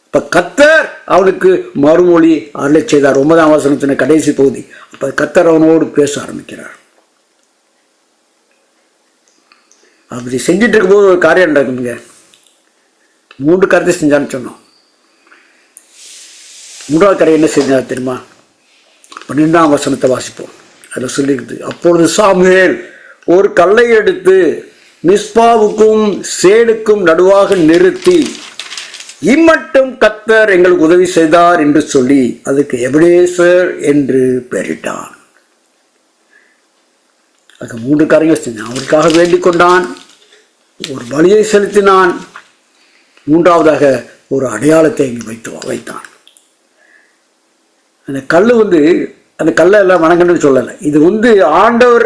இப்ப கர்த்தர் அவனுக்கு மறுமொழி அருளை செய்தார். 9ஆம் வசனத்தின் கடைசி பகுதி. அப்ப கர்த்தர் அவனோடு பேச ஆரம்பிக்கிறார். அப்படி செஞ்சுட்டு இருக்கும்போது ஒரு காரியம் நடக்குங்க. 3 காரியத்தை செஞ்சான்னு சொன்னோம். 3வது காரியம் என்ன செஞ்சார் தெரியுமா? 12ஆம் வசனத்தை வாசிப்போம். அதில் சொல்லிஇருக்குது, அப்பொழுது சாமுவேல் ஒரு கல்லை எடுத்து மிஸ்பாவுக்கும் சேடுக்கும் நடுவாக நிறுத்தி, இம்மட்டும் கர்த்தர் எங்களுக்கு உதவி செய்தார் என்று சொல்லி அதுக்கு எபனேசர் என்று பெயரிட்டான். அது 3 காரியங்கள் செஞ்சான். அவருக்காக வேண்டிக் கொண்டான், ஒரு பலியை செலுத்தினான், 3வதாக ஒரு அடையாளத்தை இங்கு வைத்தான். அந்த கல் அந்த கல்லை எல்லாம் வணங்கணும்னு சொல்லலை. இது ஆண்டவர்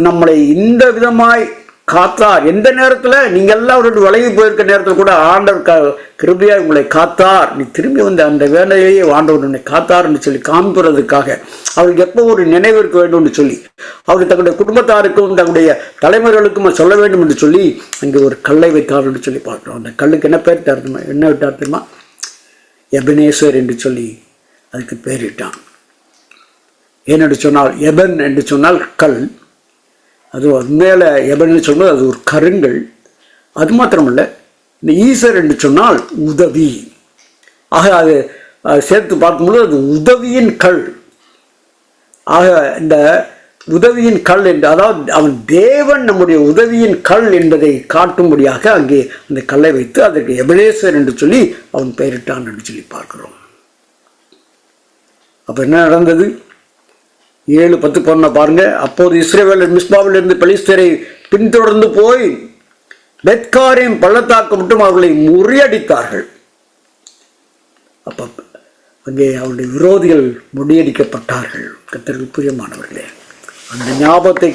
நம்மளை இந்த விதமாய் காத்தார். எந்த நேரத்தில் நீங்கள் எல்லாம் ஒரு விலகி போயிருக்க நேரத்தில் கூட ஆண்டவர் கிருபையா உங்களை காத்தார். நீ திரும்பி அந்த வேலையே ஆண்டவர் உன்னை காத்தார்னு சொல்லி காண்பதற்காக அவருக்கு எப்போ ஒரு நினைவு இருக்க வேண்டும் என்று சொல்லி அவர் தன்னுடைய குடும்பத்தாருக்கும் தன்னுடைய தலைமுறைகளுக்கும் சொல்ல வேண்டும் என்று சொல்லி அங்கே ஒரு கல்லை வைத்தார் என்று சொல்லி பார்க்கிறோம். அந்த கல்லுக்கு என்ன பேர் தெரியுமா? என்ன விட்டார் தெரியுமா? எபனேசர் என்று சொல்லி அதுக்கு பேரிட்டான். ஏனென்று சொன்னால் எபன் என்று சொன்னால் கல், அது மேலே எபன்னு சொன்னால் அது ஒரு கருங்கல். அது மாத்திரமல்ல, இந்த ஈசர் என்று சொன்னால் உதவி. ஆக அது சேர்த்து பார்க்கும்போது அது உதவியின் கல். ஆக இந்த உதவியின் கல் என்று, அதாவது அவன் தேவன் நம்முடைய உதவியின் கல் என்பதை காட்டும்படியாக அங்கே அந்த கல்லை வைத்து அதற்கு எபனேசர் என்று சொல்லி அவன் பெயரிட்டான் என்று சொல்லி பார்க்கிறோம். அப்போ என்ன நடந்தது? 7:10 பாருங்க. அப்போது இஸ்ரவேலர் மிஸ்பாவில் இருந்து பெலிஸ்தரை பின்தொடர்ந்து போய் பெத்காரின் பள்ளத்தாக்கு மட்டும் அவர்களை முறியடித்தார்கள். அப்போ அங்கே அவருடைய விரோதிகள் முறியடிக்கப்பட்டார்கள். கர்த்தருக்கு பிரியமானவர்களே, அந்த ஞாபகத்தை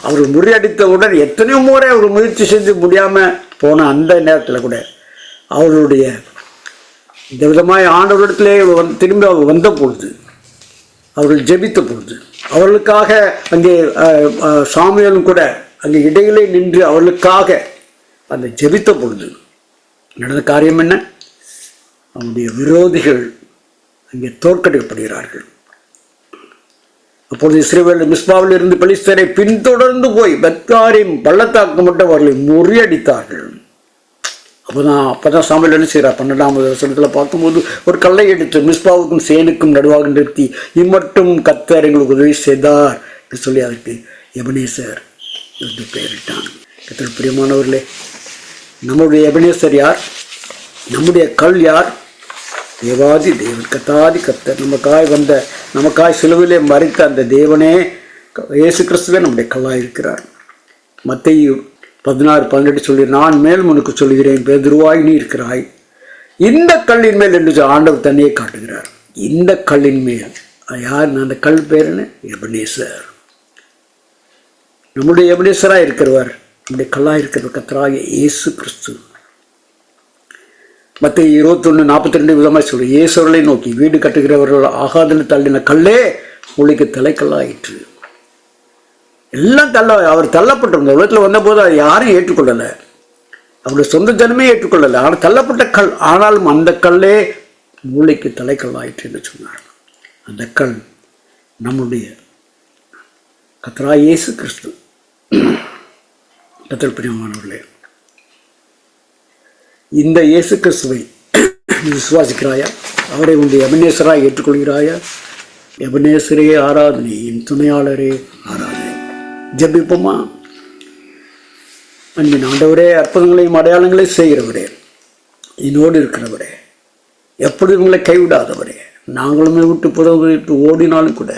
அவர்கள் முறியடித்தவுடன் எத்தனையோ முறை அவர் முயற்சி செஞ்சு முடியாமல் போன அந்த நேரத்தில் கூட அவர்களுடைய இந்த விதமாய் ஆண்டவரிடத்திலே திரும்பி அவர் வந்த பொழுது, அவர்கள் ஜெபித்த பொழுது, அவர்களுக்காக அங்கே சாமுவேலும் கூட அங்கே இடையிலே நின்று அவர்களுக்காக அந்த ஜெபித்த பொழுது நடந்த காரியம் என்ன? அவருடைய விரோதிகள் அங்கே தோற்கடிக்கப்படுகிறார்கள். அப்பொழுது இஸ்ரவேலர் மிஸ்பாவில் இருந்து பெலிஸ்தரை பின்தொடர்ந்து போய் பெத்காரின் பள்ளத்தாக்கு மட்டும் அவர்களை முறியடித்தார்கள். அப்பதான் சாமுவேல் என்ன செய்கிறார்? 12ஆம் வசனத்தில் பார்க்கும்போது ஒரு கல்லை எடுத்து மிஸ்பாவுக்கும் சேனுக்கும் நடுவாக நிறுத்தி இம்மட்டும் கர்த்தர் எங்களுக்கு உதவி செய்தார் என்று சொல்லி அதற்கு எபனேசர் என்று பெயரிட்டான். கர்த்தர் பிரியமானவர்களே, நம்முடைய எபனேசர் யார்? நம்முடைய கல் யார்? தேவாதி தேவன், கத்தாதி கர்த்தர். நமக்காய் சிலுவிலே மரித்த அந்த தேவனே, இயேசு கிறிஸ்துவே நம்முடைய கல்லாய் இருக்கிறார். மத்தேயு 16:18 சொல்லி, நான் மேல் உனக்கு சொல்கிறேன், பேதுருவாய் நீ இருக்கிறாய், இந்த கல்லின் மேல் என்று ஆண்டவர் தன்னையே காட்டுகிறார். இந்த கல்லின் மேல் யார்? அந்த கல் பேர் என்ன? எபனேசர். நம்முடைய எபனேசராக இருக்கிறவர், நம்முடைய கல்லாய் இருக்கிறவர் கர்த்தராகிய இயேசு கிறிஸ்து. மத்தேயு 21:42 விதமாக சொல்லி, இயேசுவர்களை நோக்கி, வீடு கட்டுகிறவர்கள் ஆகாதன்னு தள்ளின கல்லே உங்களுக்கு தலைக்கல்லாயிற்று. எல்லாம் அவர் தள்ளப்பட்டிருந்த உலகத்தில் வந்தபோது அதை யாரும் ஏற்றுக்கொள்ளலை, அவருடைய சொந்த ஜனமே ஏற்றுக்கொள்ளலை. ஆனால் தள்ளப்பட்ட கல், ஆனாலும் அந்த கல்லே மூளைக்கு தலைக்கல்லாயிற்று என்று சொன்னார். அந்த கல் நம்முடைய கர்த்தராகிய இயேசு கிறிஸ்து. கர்த்தர் பிரியமானவர்களே, இந்த இயேசு கிறிஸ்துவை விசுவாசிக்கிறாயா? அவரை உங்களுடைய எபனேசராக ஏற்றுக்கொள்கிறாயா? எபனேசரே ஆராதனை, என் துணையாளரே ஆராதனை. ஜெபிப்போமா? அன்பின் ஆண்டவரே, அற்புதங்களையும் அடையாளங்களையும் செய்கிறவரே, என்னோடு இருக்கிறவரே, எப்படி உங்களை கைவிடாதவரே, நாங்களுமே விட்டு புறவிட்டு ஓடினாலும் கூட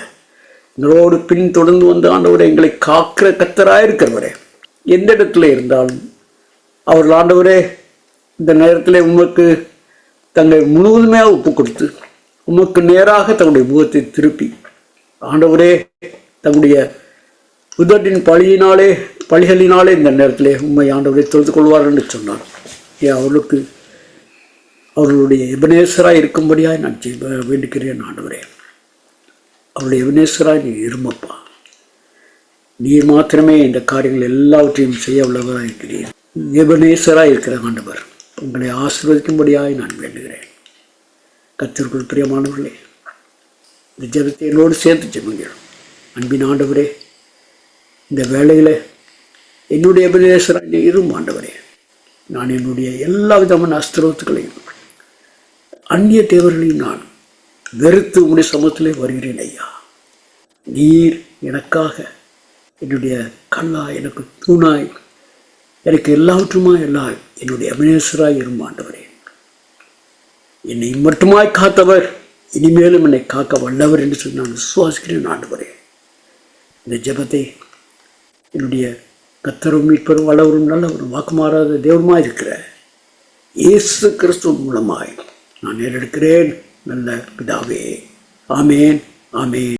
எங்களோடு பின் தொடர்ந்து வந்த ஆண்டவரே, எங்களை காக்கிற கர்த்தராக இருக்கிறவரே, எந்த இடத்துல இருந்தாலும் அவர்கள் ஆண்டவரே இந்த நேரத்தில் உமக்கு தங்களை முழுவதுமே ஒப்பு கொடுத்து உமக்கு நேராக தங்களுடைய முகத்தை திருப்பி ஆண்டவரே தங்களுடைய உதட்டின் பழிகளினாலே இந்த நேரத்திலே உண்மை ஆண்டவரை தொழுது கொள்வார் என்று சொன்னார். அவர்களுடைய எபனேசராக இருக்கும்படியாக நான் வேண்டுகிறேன். ஆண்டவரே, அவருடைய எபனேசராக நீ இருமப்பா. நீர் மாத்திரமே இந்த காரியங்கள் எல்லாவற்றையும் செய்ய உள்ளவராக இருக்கிறீர். எபனேசராக இருக்கிற ஆண்டவர் உங்களை ஆசீர்வதிக்கும்படியாக நான் வேண்டுகிறேன். கர்த்தருக்குள் பிரியமானவர்களே, இந்த ஜெபத்தை என்னோடு சேர்த்து ஜெபங்கள். அன்பின் ஆண்டவரே, இந்த வேளையில் என்னுடைய எபனேசராக இரும் ஆண்டவரே. நான் என்னுடைய எல்லா விதமான அஸ்திரத்துக்களையும் அந்நிய தேவர்களையும் நான் வெறுத்து உங்களுடைய சமூகத்திலே வருகிறேன் ஐயா. நீர் எனக்காக என்னுடைய கல்லாய், எனக்கு தூணாய், எனக்கு எல்லாவற்றுமா எல்லாம் என்னுடைய எபனேசராய் இரும் ஆண்டவரே. என்னை மட்டுமாய் காத்தவர் இனிமேலும் என்னை காக்க வல்லவர் என்று சொல்லி நான் விசுவாசிக்கிறேன் ஆண்டவரே. இந்த ஜெபத்தை என்னுடைய கர்த்தரும் மீட்பரும் வல்லவரும் நல்லவரும் வாக்குமாறாத தேவனுமாய் இருக்கிற இயேசு கிறிஸ்து மூலமாய் நான் ஏறெடுக்கிறேன். நல்ல பிதாவே, ஆமேன், ஆமேன்.